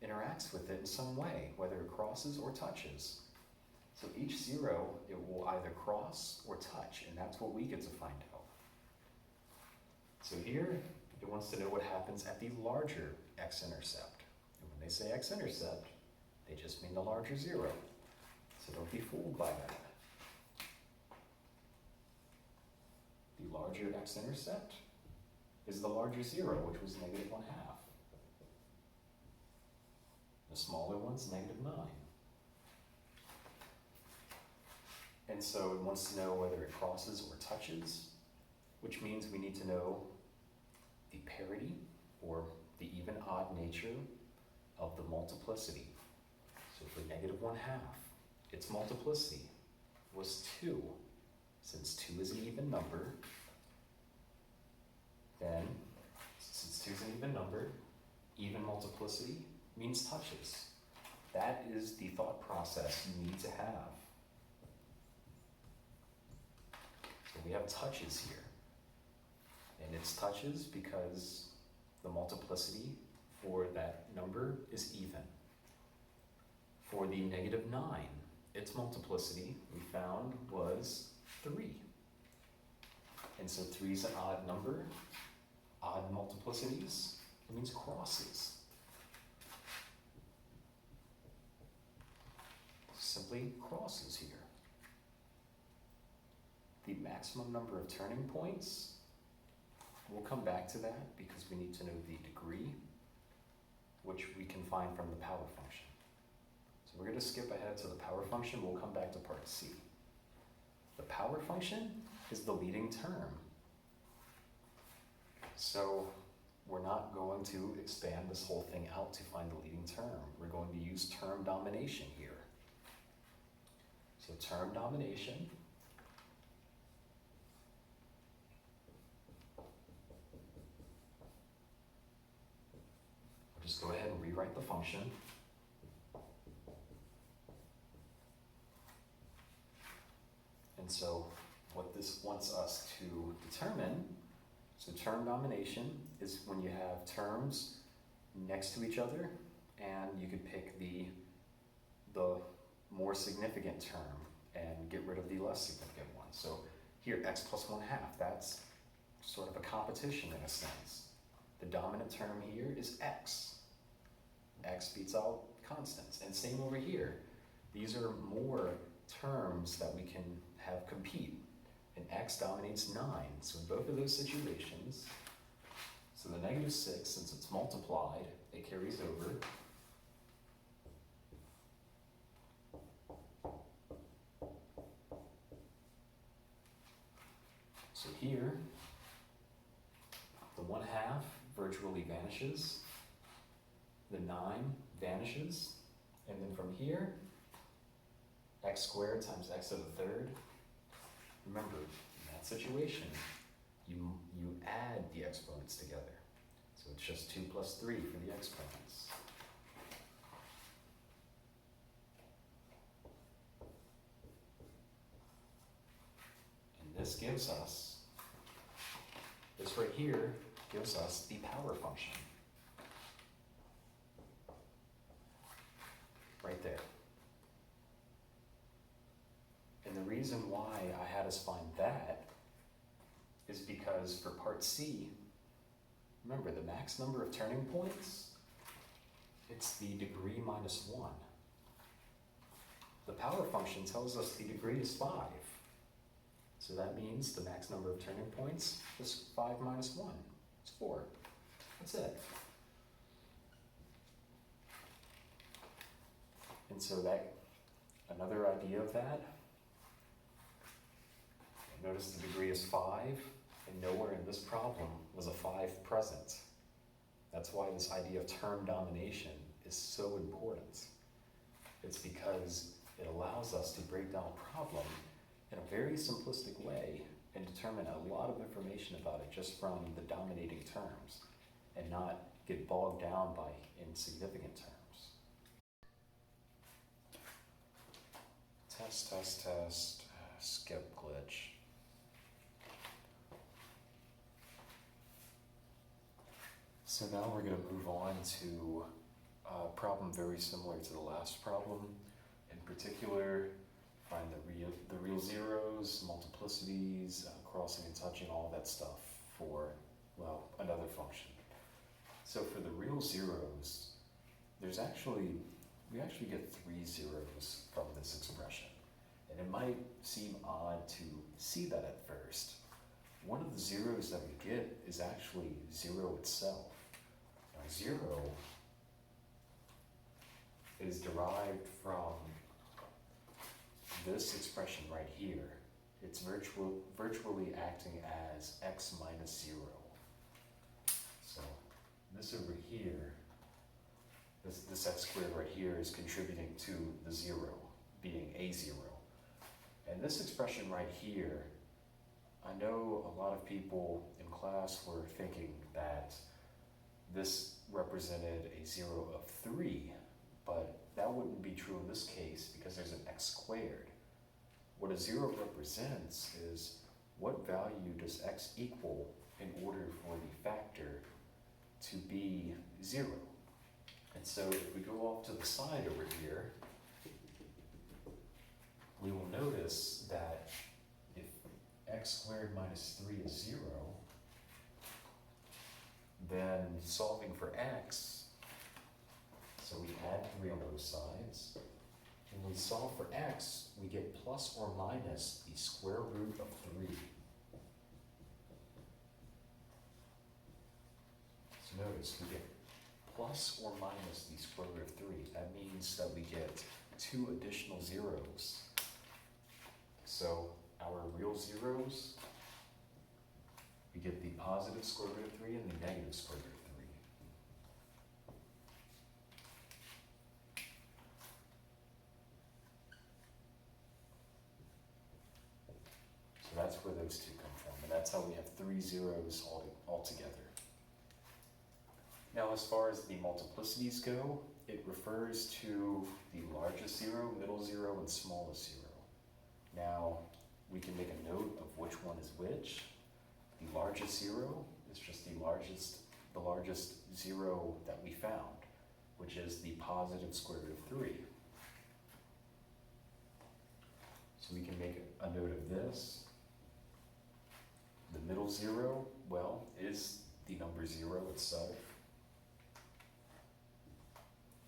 interacts with it in some way, whether it crosses or touches. So each zero, it will either cross or touch, and that's what we get to find out. So here, it wants to know what happens at the larger x-intercept. And when they say x-intercept, they just mean the larger zero. So don't be fooled by that. The larger x-intercept is the larger zero, which was -1/2. The smaller one's -9. And so it wants to know whether it crosses or touches, which means we need to know the parity, or the even-odd nature of the multiplicity. So for -1/2, its multiplicity was 2. Since 2 is an even number, then, since 2 is an even number, even multiplicity means touches. That is the thought process you need to have. So we have touches here. And it's touches because the multiplicity for that number is even. For the -9, its multiplicity we found was 3. And so 3 is an odd number. Odd multiplicities, it means crosses. Simply crosses here. The maximum number of turning points, we'll come back to that because we need to know the degree, which we can find from the power function. So we're going to skip ahead to the power function. We'll come back to part C. The power function is the leading term. So we're not going to expand this whole thing out to find the leading term. We're going to use term domination here. So term domination just go ahead and rewrite the function. And so what this wants us to determine, so term domination is when you have terms next to each other and you could pick the more significant term and get rid of the less significant one. So here, x plus 1/2, that's sort of a competition in a sense. The dominant term here is x. X beats all constants. And same over here. These are more terms that we can have compete. And x dominates 9. So in both of those situations, so the negative 6, since it's multiplied, it carries over. So here, the 1/2 virtually vanishes. The 9 vanishes. And then from here, x squared times x to the 3rd. Remember, in that situation, you add the exponents together. So it's just 2 plus 3 for the exponents. And this gives us, this right here gives us the power function. Right there. And the reason why I had us find that is because for part C, remember the max number of turning points, it's the degree minus 1. The power function tells us the degree is 5. So that means the max number of turning points is 5 minus 1. It's 4. That's it. And so that, another idea of that, notice the degree is 5, and nowhere in this problem was a 5 present. That's why this idea of term domination is so important. It's because it allows us to break down a problem in a very simplistic way and determine a lot of information about it just from the dominating terms and not get bogged down by insignificant terms. Test, skip glitch. So now we're going to move on to a problem very similar to the last problem. In particular, find the real zeros, multiplicities, crossing and touching, all that stuff for, well, another function. So for the real zeros, we actually get 3 zeros from this expression. And it might seem odd to see that at first. One of the zeros that we get is actually 0 itself. Now 0 is derived from this expression right here. It's virtually acting as x minus 0. So this over here, this x squared right here is contributing to the 0, being a 0. And this expression right here, I know a lot of people in class were thinking that this represented a 0 of 3, but that wouldn't be true in this case because there's an x squared. What a 0 represents is what value does x equal in order for the factor to be 0. And so if we go off to the side over here, we will notice that if x squared minus 3 is 0, then solving for x, so we add 3 on both sides. When we solve for x, we get plus or minus the square root of 3. So notice we get plus or minus the square root of 3. That means that we get 2 additional zeros. So our real zeros, we get the positive square root of 3 and the negative square root of 3. So that's where those two come from, and that's how we have 3 zeros all together. Now, as far as the multiplicities go, it refers to the largest 0, middle 0, and smallest 0. Now, we can make a note of which one is which. The largest 0 is just the largest 0 that we found, which is the positive square root of 3. So we can make a note of this. The middle 0, well, is the number 0 itself.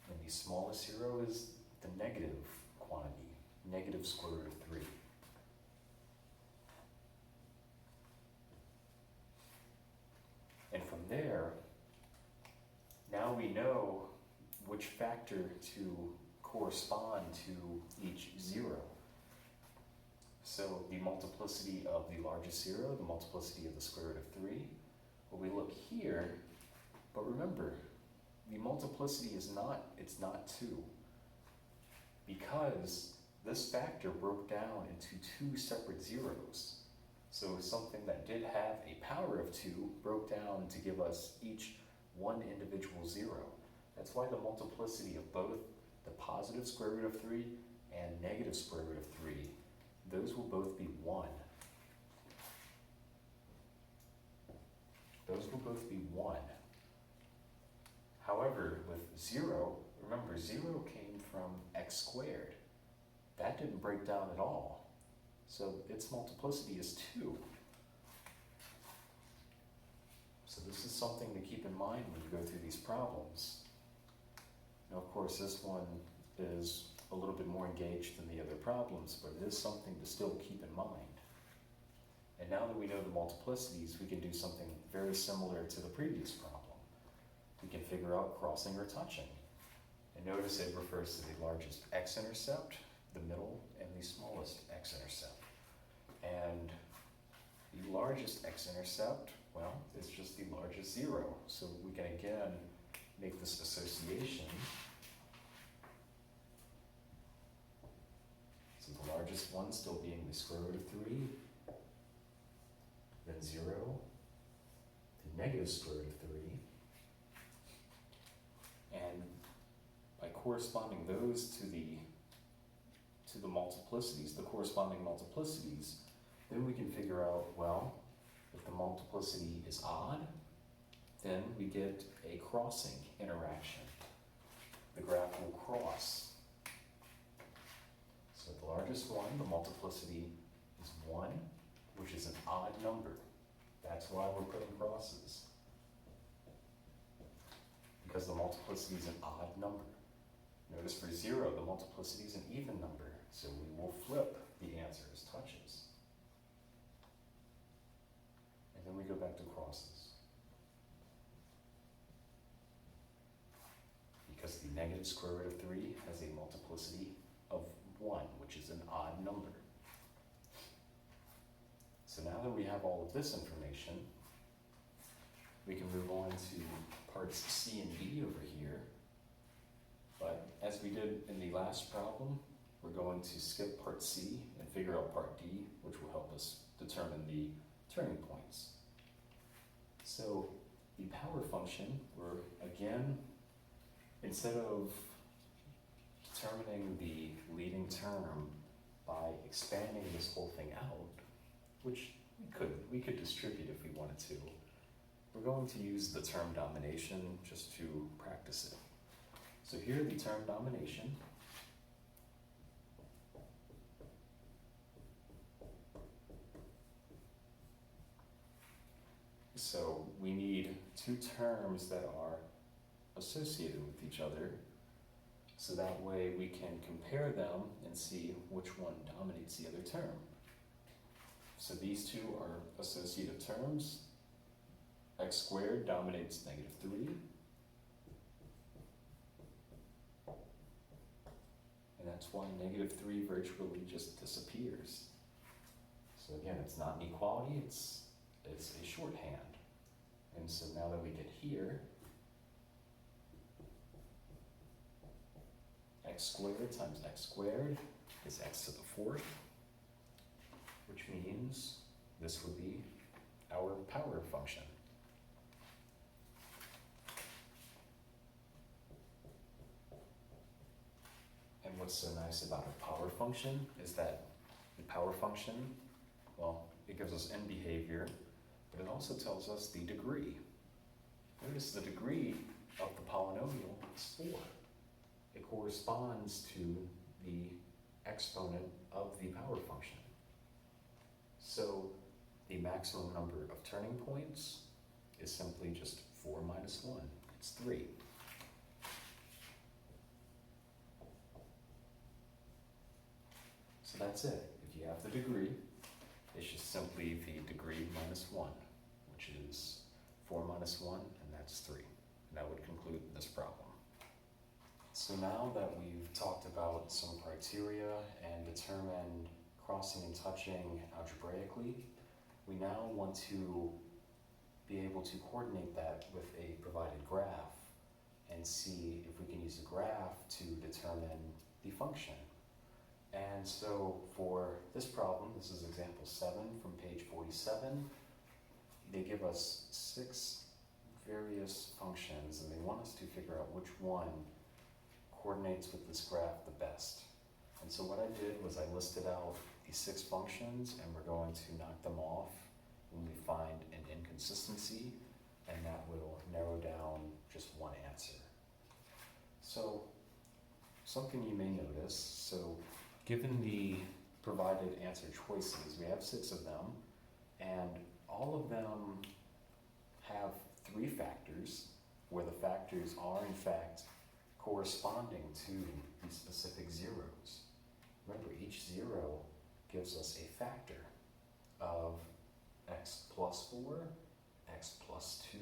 And the smallest 0 is the negative quantity, negative square root of 3. And from there, now we know which factor to correspond to each 0. So the multiplicity of the largest 0, the multiplicity of the square root of 3. Well, we look here, but remember, the multiplicity is it's not 2. Because this factor broke down into 2 separate zeros. So something that did have a power of 2 broke down to give us each one individual 0. That's why the multiplicity of both the positive square root of 3 and negative square root of 3, those will both be 1. Those will both be 1. However, with 0, remember 0 came from x squared. That didn't break down at all. So its multiplicity is 2. So this is something to keep in mind when you go through these problems. Now, of course, this one is a little bit more engaged than the other problems, but it is something to still keep in mind. And now that we know the multiplicities, we can do something very similar to the previous problem. We can figure out crossing or touching. And notice it refers to the largest x-intercept, the middle, and the smallest x-intercept. And the largest x-intercept, well, it's just the largest 0. So we can again make this association. So the largest one still being the square root of 3, then 0, the negative square root of 3, and by corresponding those to the multiplicities, the corresponding multiplicities, then we can figure out, well, if the multiplicity is odd, then we get a crossing interaction. The graph will cross. So the largest one, the multiplicity is 1, which is an odd number. That's why we're putting crosses. Because the multiplicity is an odd number. Notice for 0, the multiplicity is an even number, so we will flip the answer as touches. And then we go back to crosses. Because the negative square root of 3 has a multiplicity of 1, which is an odd number. So now that we have all of this information, we can move on to parts C and D over here. But as we did in the last problem, we're going to skip part C and figure out part D, which will help us determine the turning points. So the power function, we're again, instead of determining the leading term by expanding this whole thing out, which we could distribute if we wanted to, we're going to use the term domination just to practice it. So here the term domination. So we need 2 terms that are associated with each other, so that way we can compare them and see which one dominates the other term. So these 2 are associative terms. X squared dominates negative 3. And that's why negative 3 virtually just disappears. So again, it's not an equality, it's a shorthand. And so now that we get here, x squared times x squared is x to the 4th, which means this would be our power function. And what's so nice about a power function is that the power function, well, it gives us n behavior, but it also tells us the degree. Notice the degree of the polynomial is 4. It corresponds to the exponent of the power function. So the maximum number of turning points is simply just 4 minus 1. It's 3. So that's it. If you have the degree, it's just simply the degree minus 1, which is 4 minus 1, and that's 3. And that would conclude this problem. So now that we've talked about some criteria and determined crossing and touching algebraically, we now want to be able to coordinate that with a provided graph and see if we can use a graph to determine the function. And so for this problem, this is example 7 from page 47, they give us 6 various functions and they want us to figure out which one coordinates with this graph the best. And so what I did was I listed out these 6 functions and we're going to knock them off when we find an inconsistency, and that will narrow down just one answer. So something you may notice, so given the provided answer choices, we have 6 of them, and all of them have 3 factors, where the factors are in fact corresponding to these specific zeros. Remember, each 0 gives us a factor of x plus 4, x plus 2,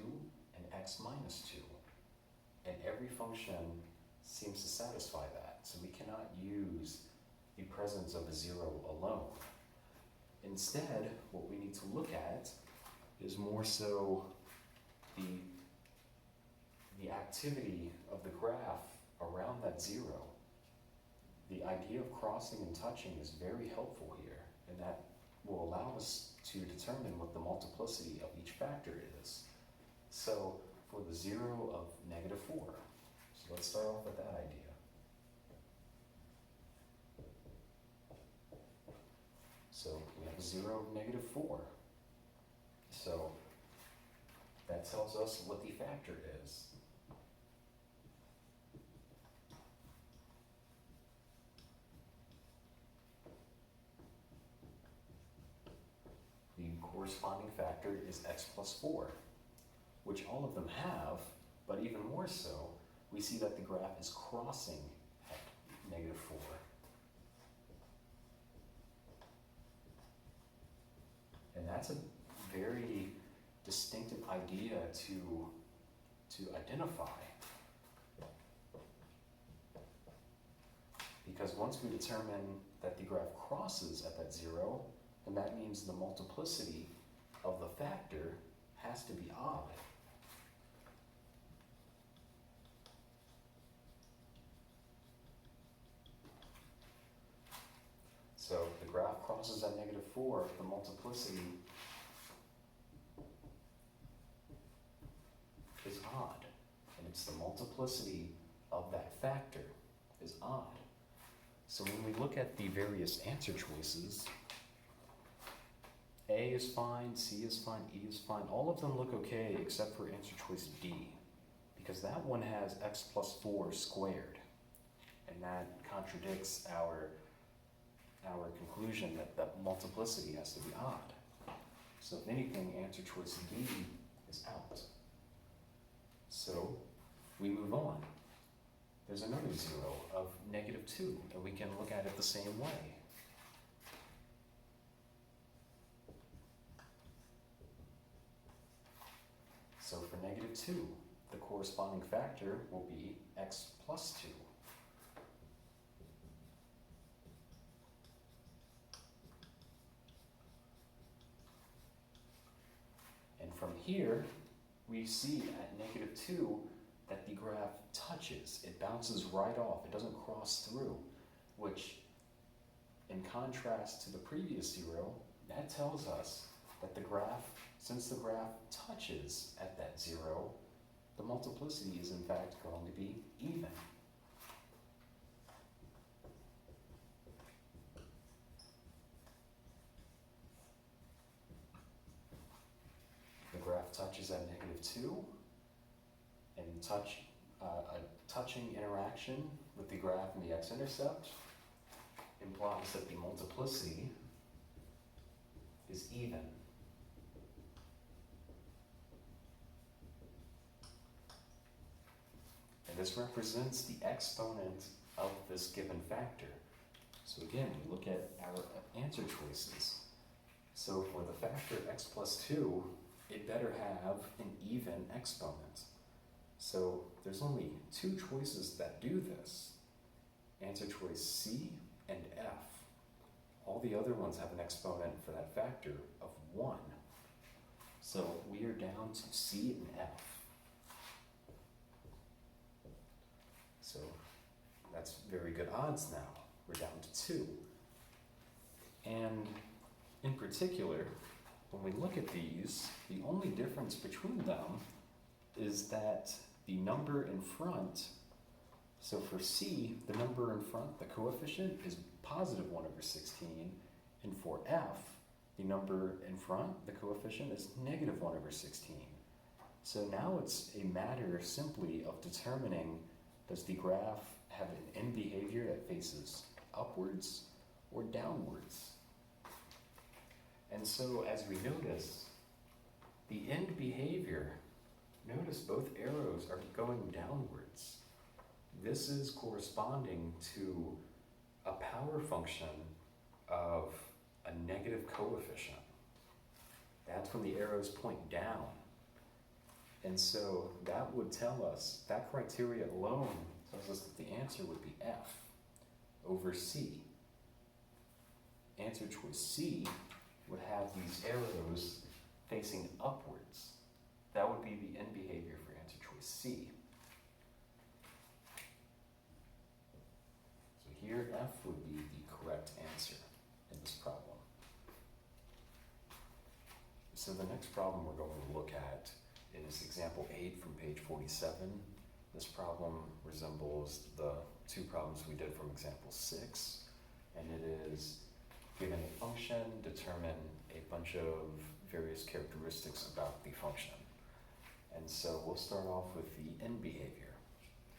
and x minus 2. And every function seems to satisfy that, so we cannot use the presence of a 0 alone. Instead, what we need to look at is more so the activity of the graph around that 0. The idea of crossing and touching is very helpful here, and that will allow us to determine what the multiplicity of each factor is. So for the 0 of -4, so let's start off with that idea. So we have a 0 of -4. So that tells us what the factor is. The corresponding factor is x plus 4, which all of them have, but even more so, we see that the graph is crossing at -4. And that's a very distinctive idea to identify. Because once we determine that the graph crosses at that 0, then that means the multiplicity of the factor has to be odd. So if the graph crosses at -4, the multiplicity is odd. And it's the multiplicity of that factor is odd. So when we look at the various answer choices, A is fine, C is fine, E is fine. All of them look okay except for answer choice D, because that one has x plus 4 squared. And that contradicts our conclusion that the multiplicity has to be odd. So if anything, answer choice D is out. So we move on. There's another 0 of -2, and we can look at it the same way. So for -2, the corresponding factor will be x plus 2. And from here, we see at -2 that the graph touches. It bounces right off. It doesn't cross through, which in contrast to the previous 0, that tells us that the graph, since the graph touches at that 0, the multiplicity is in fact going to be even. The graph touches at -2, and a touching interaction with the graph and the x-intercept implies that the multiplicity is even. And this represents the exponent of this given factor. So again, we look at our answer choices. So for the factor x plus 2, it better have an even exponent. So there's only two choices that do this. Answer choice C and F. All the other ones have an exponent for that factor of 1. So we are down to C and F. So that's very good odds now. We're down to 2. And in particular, when we look at these, the only difference between them is that the number in front, so for C, the number in front, the coefficient, is positive 1 over 16, and for F, the number in front, the coefficient, is negative 1 over 16. So now it's a matter simply of determining, does the graph have an end behavior that faces upwards or downwards? And so as we notice, the end behavior, notice both arrows are going downwards. This is corresponding to a power function of a negative coefficient. That's when the arrows point down. And so that would tell us, that criteria alone tells us that the answer would be F over C. Answer choice C would have these arrows facing upwards. That would be the end behavior for answer choice C. So here F would be the correct answer in this problem. So the next problem we're going to look at is example 8 from page 47. This problem resembles the two problems we did from example 6, and it is given a function, determine a bunch of various characteristics about the function. And so we'll start off with the end behavior.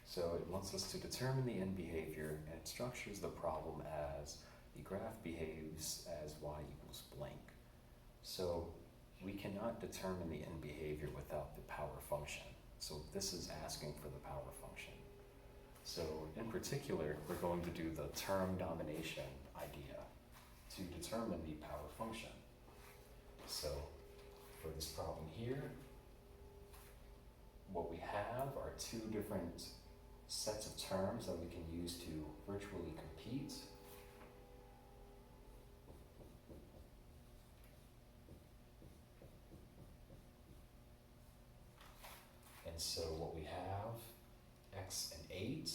So it wants us to determine the end behavior, and it structures the problem as the graph behaves as y equals blank. So we cannot determine the end behavior without the power function. So this is asking for the power function. So in particular, we're going to do the term domination idea to determine the power function. So for this problem here, what we have are two different sets of terms that we can use to virtually compete. And so what we have, x and 8,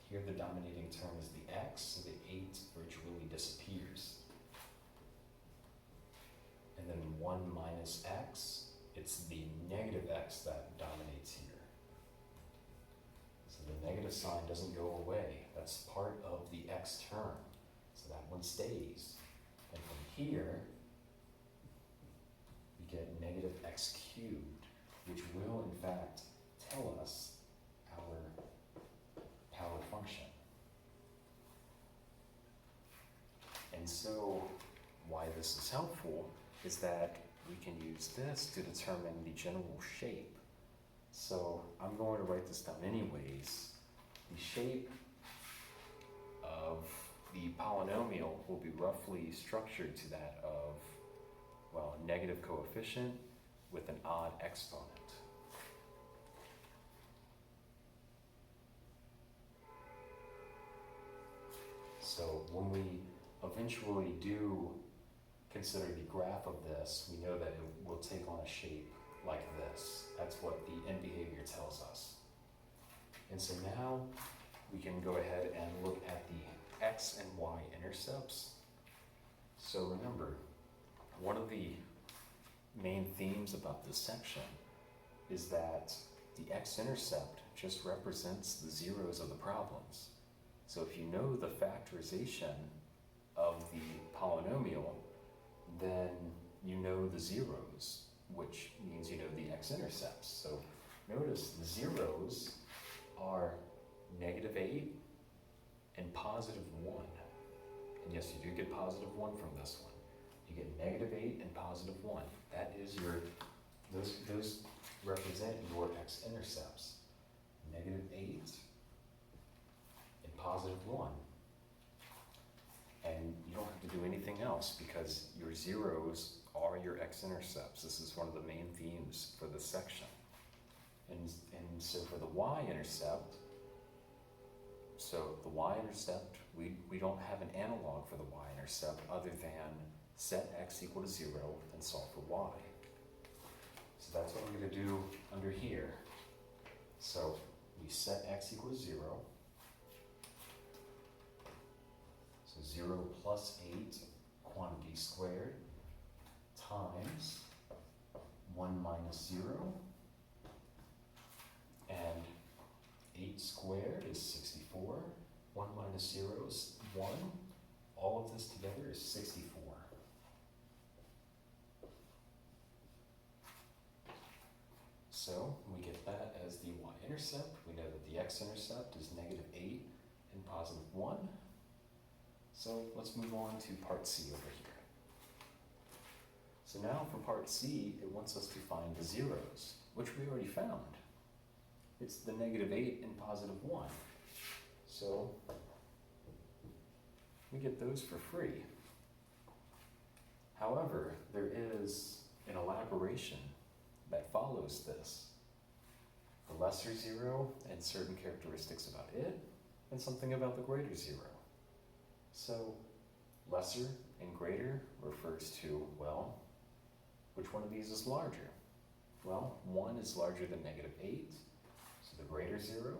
here the dominating term is the x, so the 8 virtually disappears. And then 1 minus x, it's the negative x that dominates here. So the negative sign doesn't go away. That's part of the x term. So that one stays. And from here, we get negative x cubed, which will in fact tell us our power function. And so why this is helpful is that we can use this to determine the general shape. So I'm going to write this down anyways. The shape of the polynomial will be roughly structured to that of, well, a negative coefficient with an odd exponent. So when we eventually do consider the graph of this, we know that it will take on a shape like this. That's what the end behavior tells us. And so now we can go ahead and look at the x and y intercepts. So remember, one of the main themes about this section is that the x-intercept just represents the zeros of the problems. So if you know the factorization of the polynomial, then you know the zeros, which means you know the x-intercepts. So notice the zeros are negative 8 and positive 1. And yes, you do get positive 1 from this one. You get negative 8 and positive 1. That is your, those represent your x-intercepts. negative 8 and positive 1. And you don't have to do anything else because your zeros are your x-intercepts. This is one of the main themes for this section. And so for the y-intercept, we don't have an analog for the y-intercept other than set x equal to 0 and solve for y. So that's what I'm going to do under here. So we set x equal to 0. So 0 plus 8 quantity squared times 1 minus 0. And 8 squared is 64. 1 minus 0 is 1. All of this together is 64. So we get that as the y-intercept. We know that the x-intercept is negative 8 and positive 1. So let's move on to part C over here. So now for part C, it wants us to find the zeros, which we already found. It's the negative 8 and positive 1. So we get those for free. However, there is an elaboration that follows this. The lesser zero and certain characteristics about it, and something about the greater zero. So lesser and greater refers to, well, which one of these is larger? Well, 1 is larger than negative 8, so the greater zero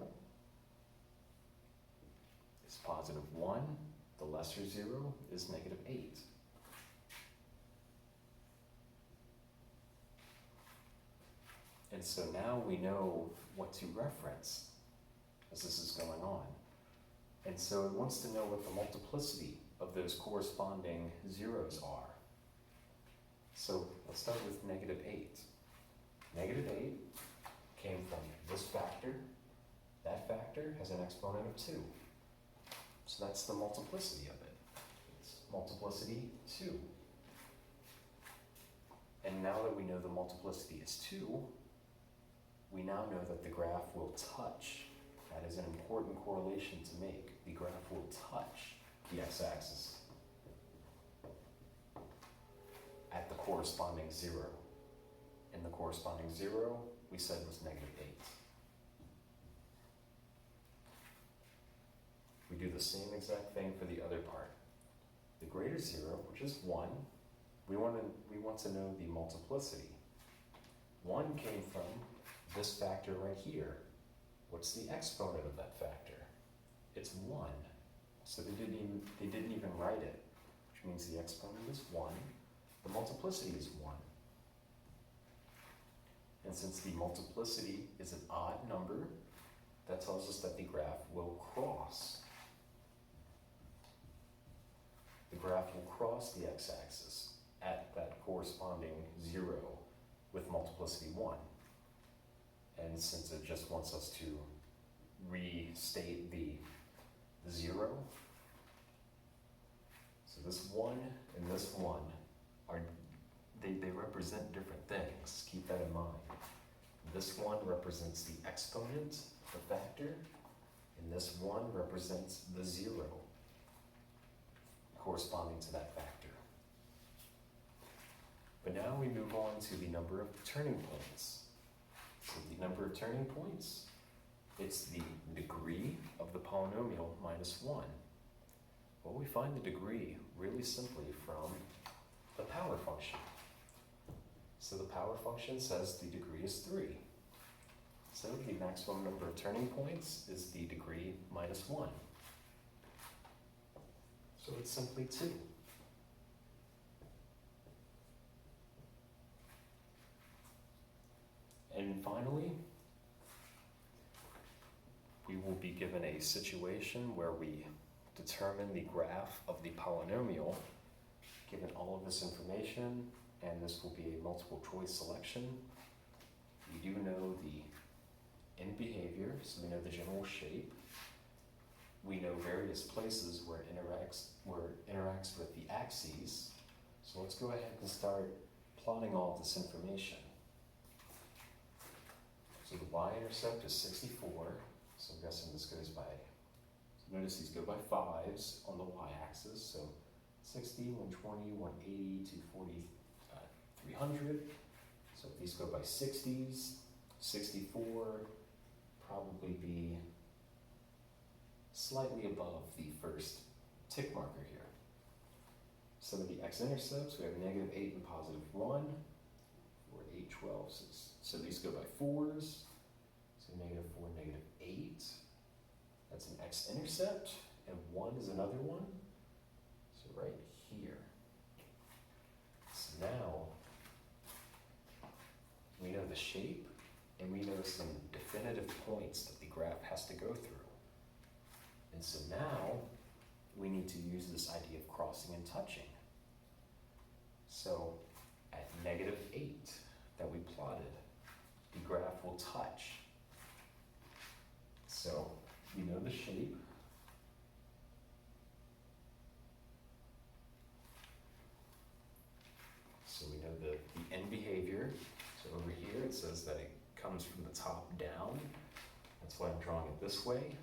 is positive 1, the lesser zero is negative 8. And so now we know what to reference as this is going on. And so it wants to know what the multiplicity of those corresponding zeros are. So let's start with negative 8. Negative 8 came from this factor. That factor has an exponent of 2. So that's the multiplicity of it. It's multiplicity 2. And now that we know the multiplicity is 2, we now know that the graph will touch. That is an important correlation to make. The graph will touch the x-axis at the corresponding 0. And the corresponding 0, we said, was negative 8. We do the same exact thing for the other part. The greater 0, which is 1, we want to know the multiplicity. 1 came from this factor right here. What's the exponent of that factor? It's 1. So they didn't even write it, which means the exponent is 1. The multiplicity is 1. And since the multiplicity is an odd number, that tells us that the graph will cross. The graph will cross the x-axis at that corresponding 0 with multiplicity 1. And since it just wants us to restate the 0, so this 1 and this 1 they represent different things. Keep that in mind. This 1 represents the exponent, the factor, and this 1 represents the 0 corresponding to that factor. But now we move on to the number of turning points. So the number of turning points, it's the degree of the polynomial minus 1. Well, we find the degree really simply from the power function. So the power function says the degree is 3. So the maximum number of turning points is the degree minus 1. So it's simply 2. And finally, we will be given a situation where we determine the graph of the polynomial, given all of this information, and this will be a multiple choice selection. We do know the end behavior, so we know the general shape. We know various places where it interacts with the axes. So let's go ahead and start plotting all of this information. So the y-intercept is 64, so I'm guessing this goes by, so notice these go by 5s on the y-axis, so 60, 120, 180, 240, 300. So if these go by 60s, 64 probably be slightly above the first tick marker here. Some of the x-intercepts, we have -8 and +1, 4, 8, 12, 6. So these go by 4s, so -4, -8. That's an x-intercept, and 1 is another one, so right here. So now, we know the shape, and we know some definitive points that the graph has to go through. And so now, we need to use this idea of crossing and touching. So, at -8 that we plotted, the graph will touch. So, we know the shape. So we know the end behavior. So over here it says that it comes from the top down. That's why I'm drawing it this way.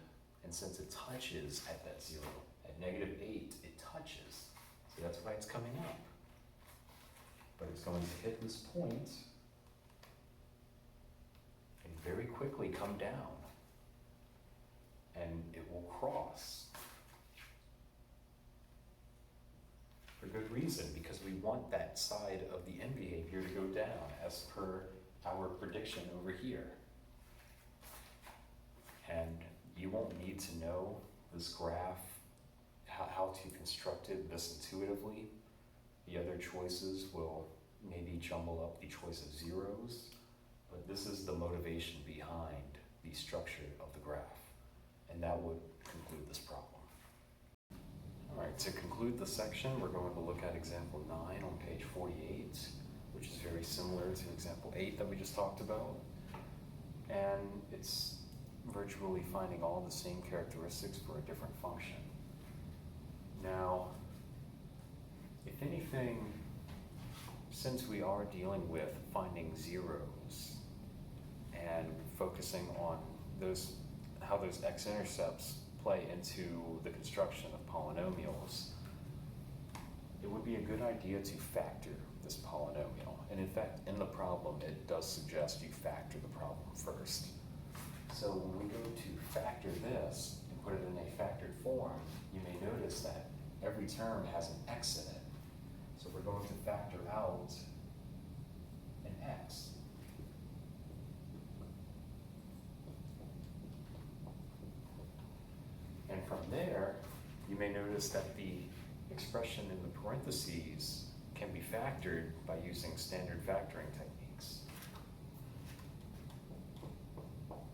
And since it touches at that 0, at -8, it touches. So that's why it's coming up. But it's going to hit this point and very quickly come down. And it will cross. For good reason, because we want that side of the end behavior to go down as per our prediction over here. And you won't need to know this graph, how to construct it this intuitively. The other choices will maybe jumble up the choice of zeros, but this is the motivation behind the structure of the graph. And that would conclude this problem. All right, to conclude the section, we're going to look at example 9 on page 48, which is very similar to example 8 that we just talked about. And it's virtually finding all the same characteristics for a different function. Now, if anything, since we are dealing with finding zeros and focusing on how those x-intercepts play into the construction of polynomials, it would be a good idea to factor this polynomial. And in fact, in the problem, it does suggest you factor the problem first. So when we go to factor this and put it in a factored form, you may notice that every term has an x in it. So we're going to factor out an x. And from there, you may notice that the expression in the parentheses can be factored by using standard factoring techniques.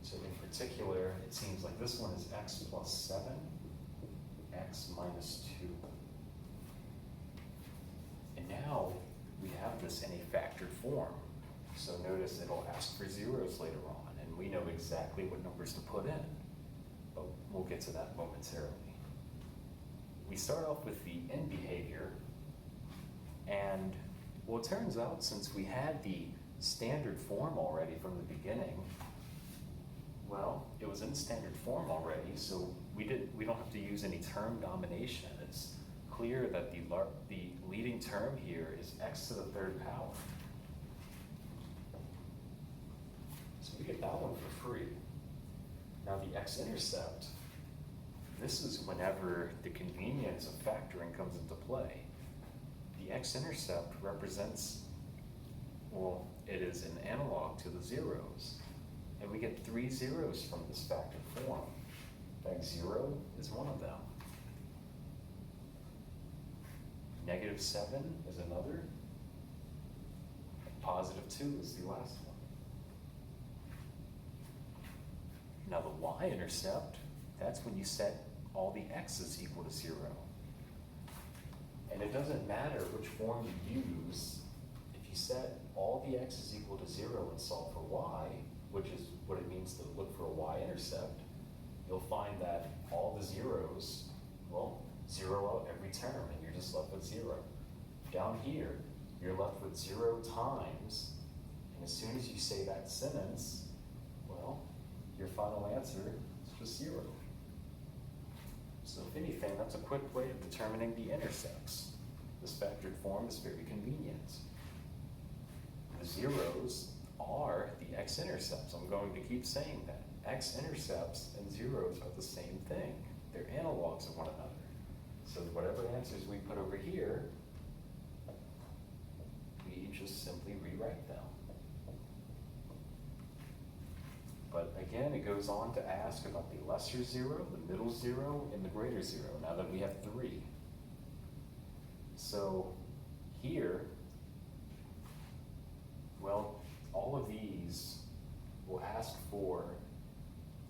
So in particular, it seems like this one is x plus 7, x minus 2. And now we have this in a factored form. So notice it'll ask for zeros later on, and we know exactly what numbers to put in. But we'll get to that momentarily. We start off with the end behavior, and well, it turns out since we had the standard form already from the beginning, well, it was in standard form already, so we don't have to use any term domination. It's clear that the leading term here is x to the 3rd power. So we get that one for free. Now the x-intercept, this is whenever the convenience of factoring comes into play. The x-intercept represents, well, it is an analog to the zeros. And we get 3 zeros from this factored form. In fact, 0 is one of them. -7 is another. And +2 is the last one. Now the y-intercept, that's when you set all the x's equal to 0. And it doesn't matter which form you use. If you set all the x's equal to 0 and solve for y, which is what it means to look for a y-intercept, you'll find that all the zeros, well, zero out every term, and you're just left with 0. Down here, you're left with 0 times, and as soon as you say that sentence, well, your final answer is just 0. So if anything, that's a quick way of determining the intercepts. This factored form is very convenient. The zeros are the x-intercepts. I'm going to keep saying that. X-intercepts and zeros are the same thing. They're analogs of one another. So whatever answers we put over here, we just simply rewrite them. But again, it goes on to ask about the lesser 0, the middle 0, and the greater 0, now that we have 3. So here, well, all of these will ask for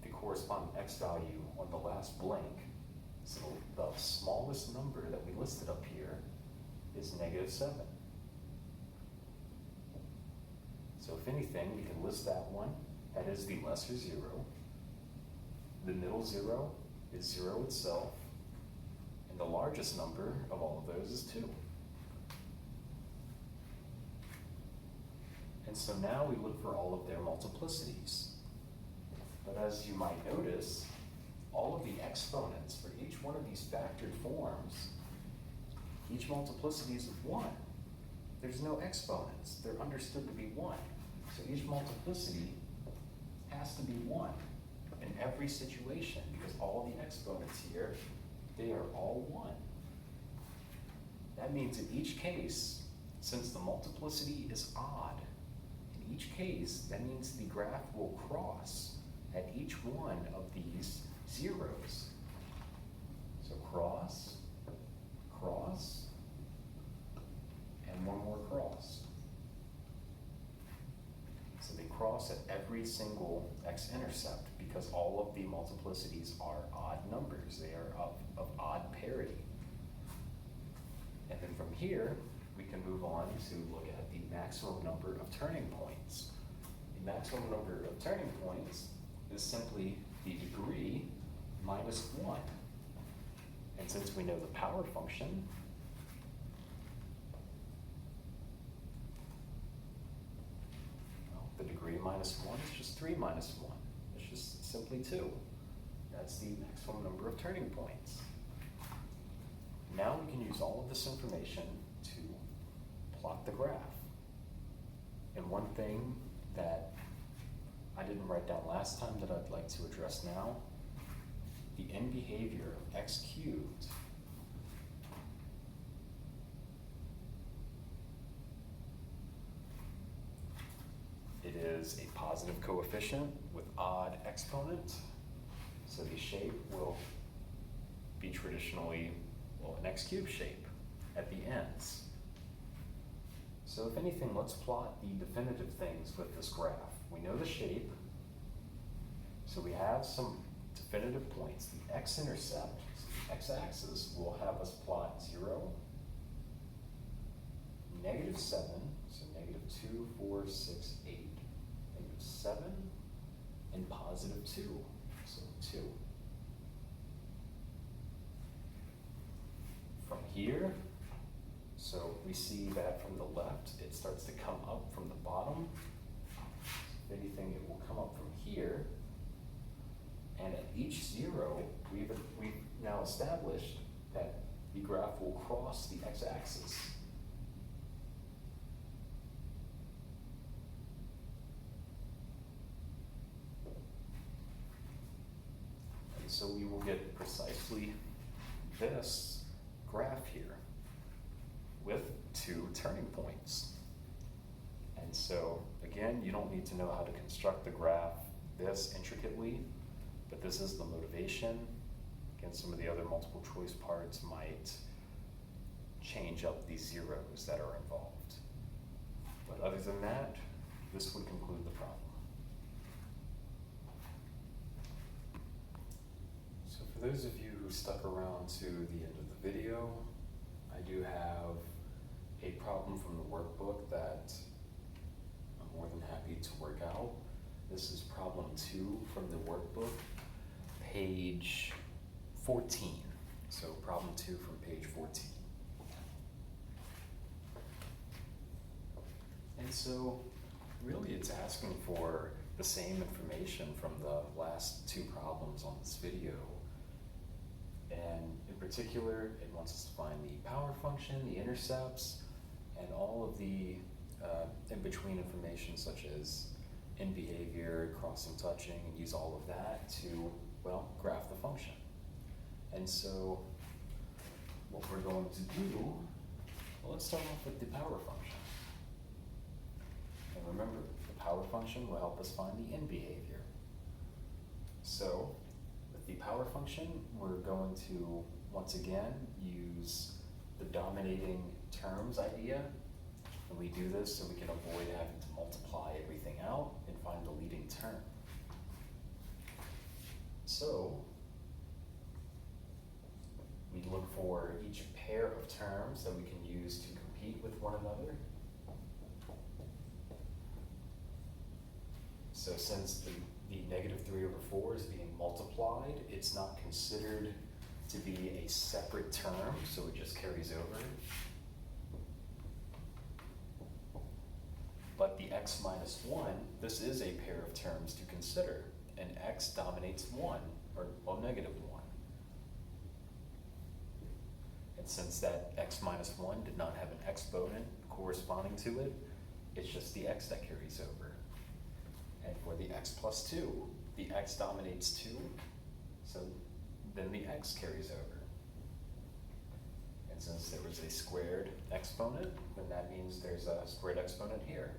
the corresponding x value on the last blank. So the smallest number that we listed up here is -7. So if anything, we can list that one. That is the lesser 0. The middle 0 is 0 itself. And the largest number of all of those is 2. And so now we look for all of their multiplicities. But as you might notice, all of the exponents for each one of these factored forms, each multiplicity is of 1. There's no exponents. They're understood to be 1. So each multiplicity has to be 1 in every situation, because all the exponents here, they are all 1. That means in each case, since the multiplicity is odd, in each case, that means the graph will cross at each one of these zeros. So cross, cross, and one more cross. So they cross at every single x-intercept because all of the multiplicities are odd numbers. They are of odd parity. And then from here, we can move on to look at the maximum number of turning points. The maximum number of turning points is simply the degree minus 1. And since we know the power function, well, the degree minus 1 is just 3 minus 1. It's just simply 2. That's the maximum number of turning points. Now we can use all of this information to plot the graph. And one thing that I didn't write down last time that I'd like to address now, the end behavior of x cubed it is a positive coefficient with odd exponent, so the shape will be traditionally, well, an x cubed shape at the ends. So if anything, let's plot the definitive things with this graph. We know the shape, so we have some definitive points. The x-intercept, so the x-axis, will have us plot 0, -7, so -2, 4, 6, 8, -7, and +2, so 2. From here, so we see that from the left, it starts to come up from the bottom. If anything, it will come up from here. And at each 0, we've now established that the graph will cross the x-axis. And so we will get precisely this graph here with 2 turning points. And so, again, you don't need to know how to construct the graph this intricately, but this is the motivation. Again, some of the other multiple choice parts might change up the zeros that are involved. But other than that, this would conclude the problem. So for those of you who stuck around to the end of the video, I do have a problem from the workbook that I'm more than happy to work out. This is problem 2 from the workbook, page 14. So problem 2 from page 14. And so really it's asking for the same information from the last two problems on this video. And in particular, it wants us to find the power function, the intercepts, and all of the in-between information such as end behavior, crossing, touching, and use all of that to, well, graph the function. And so what we're going to do, well, let's start off with the power function. And remember, the power function will help us find the end behavior. So with the power function, we're going to, once again, use the dominating terms idea. And we do this so we can avoid having to multiply everything out and find the leading term. So we look for each pair of terms that we can use to compete with one another. So since the negative 3 over 4 is being multiplied, it's not considered to be a separate term, so it just carries over. But the x minus 1, this is a pair of terms to consider, and x dominates 1, or well, negative 1. And since that x minus 1 did not have an exponent corresponding to it, it's just the x that carries over. And for the x plus 2, the x dominates 2, so then the x carries over. And since there was a squared exponent, then that means there's a squared exponent here.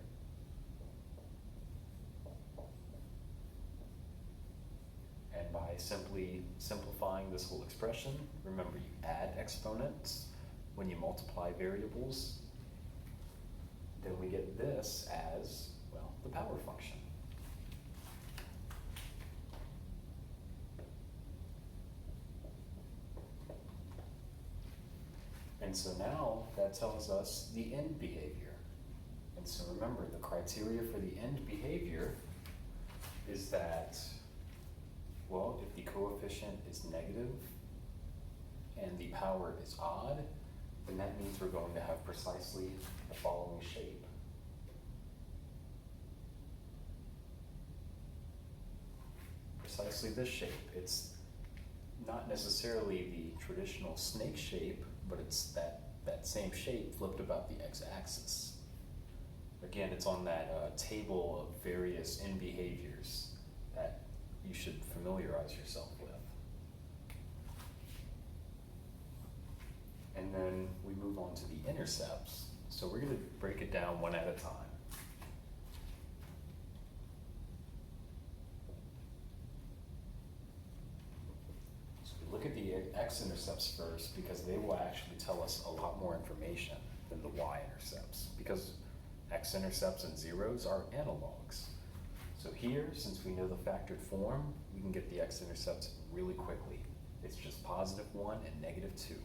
And by simply simplifying this whole expression, remember you add exponents when you multiply variables, then we get this as, well, the power function. And so now that tells us the end behavior. And so remember, the criteria for the end behavior is that, well, if the coefficient is negative and the power is odd, then that means we're going to have precisely the following shape. Precisely this shape. It's not necessarily the traditional snake shape, but it's that same shape flipped about the x-axis. Again, it's on that table of various end behaviors that you should familiarize yourself with. And then we move on to the intercepts. So we're going to break it down one at a time. Look at the x-intercepts first, because they will actually tell us a lot more information than the y-intercepts, because x-intercepts and zeros are analogs. So here, since we know the factored form, we can get the x-intercepts really quickly. It's just positive 1 and negative 2.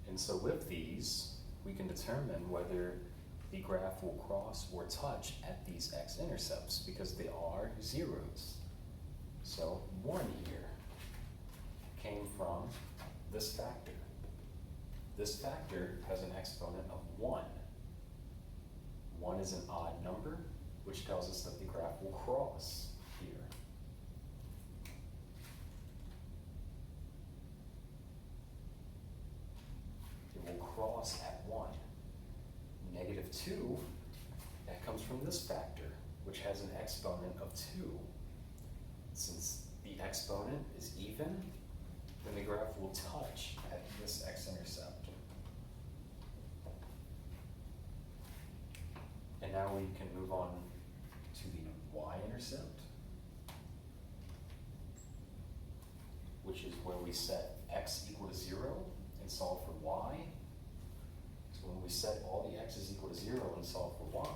And so with these, we can determine whether the graph will cross or touch at these x-intercepts because they are zeros. So 1 here came from this factor. This factor has an exponent of 1. 1 is an odd number, which tells us that the graph will cross here. It will cross at 1. Negative 2, that comes from this factor, which has an exponent of 2. Since the exponent is even, then the graph will touch at this x-intercept. And now we can move on to the y-intercept, which is where we set x equal to 0 and solve for y. So when we set all the x's equal to 0 and solve for y,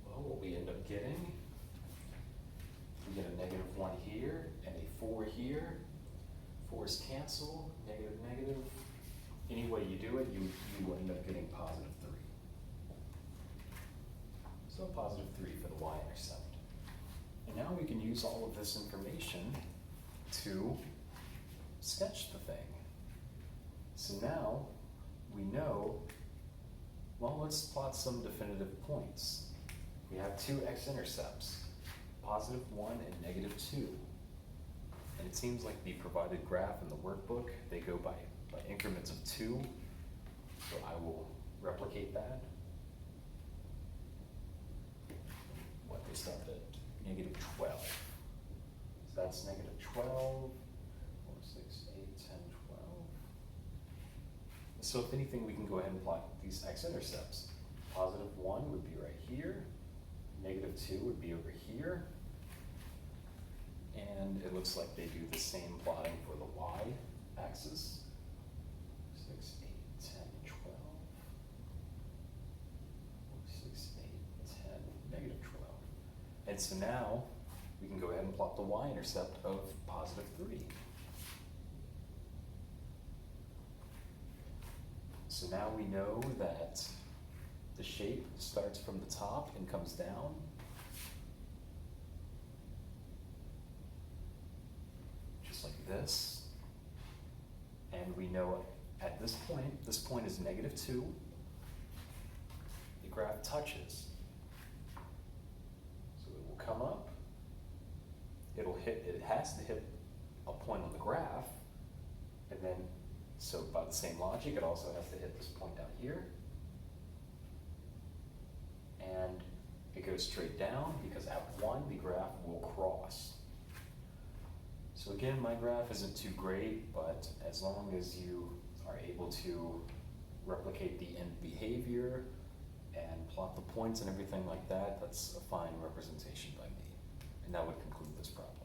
well, what we end up getting, we get a negative 1 here and a 4 here. 4's cancel, negative, negative. Any way you do it, you end up getting positive 3. So positive 3 for the y-intercept. And now we can use all of this information to sketch the thing. So now we know, well, let's plot some definitive points. We have two x-intercepts, positive 1 and negative 2. And it seems like the provided graph in the workbook, they go by increments of 2. So I will replicate that. What they start at negative 12. So that's negative 12, 4, 6, 8, 10, 12. So if anything, we can go ahead and plot these x-intercepts. Positive 1 would be right here. Negative 2 would be over here. And it looks like they do the same plotting for the y-axis. 6, 8, 10, 12. 6, 8, 10, negative 12. And so now we can go ahead and plot the y-intercept of positive 3. So now we know that the shape starts from the top and comes down. Just like this. And we know at this point is negative 2. The graph touches. So it will come up. It has to hit a point on the graph. And then, so by the same logic, it also has to hit this point down here. And it goes straight down because at 1, the graph will cross. So again, my graph isn't too great, but as long as you are able to replicate the end behavior and plot the points and everything like that, that's a fine representation by me. And that would conclude this problem.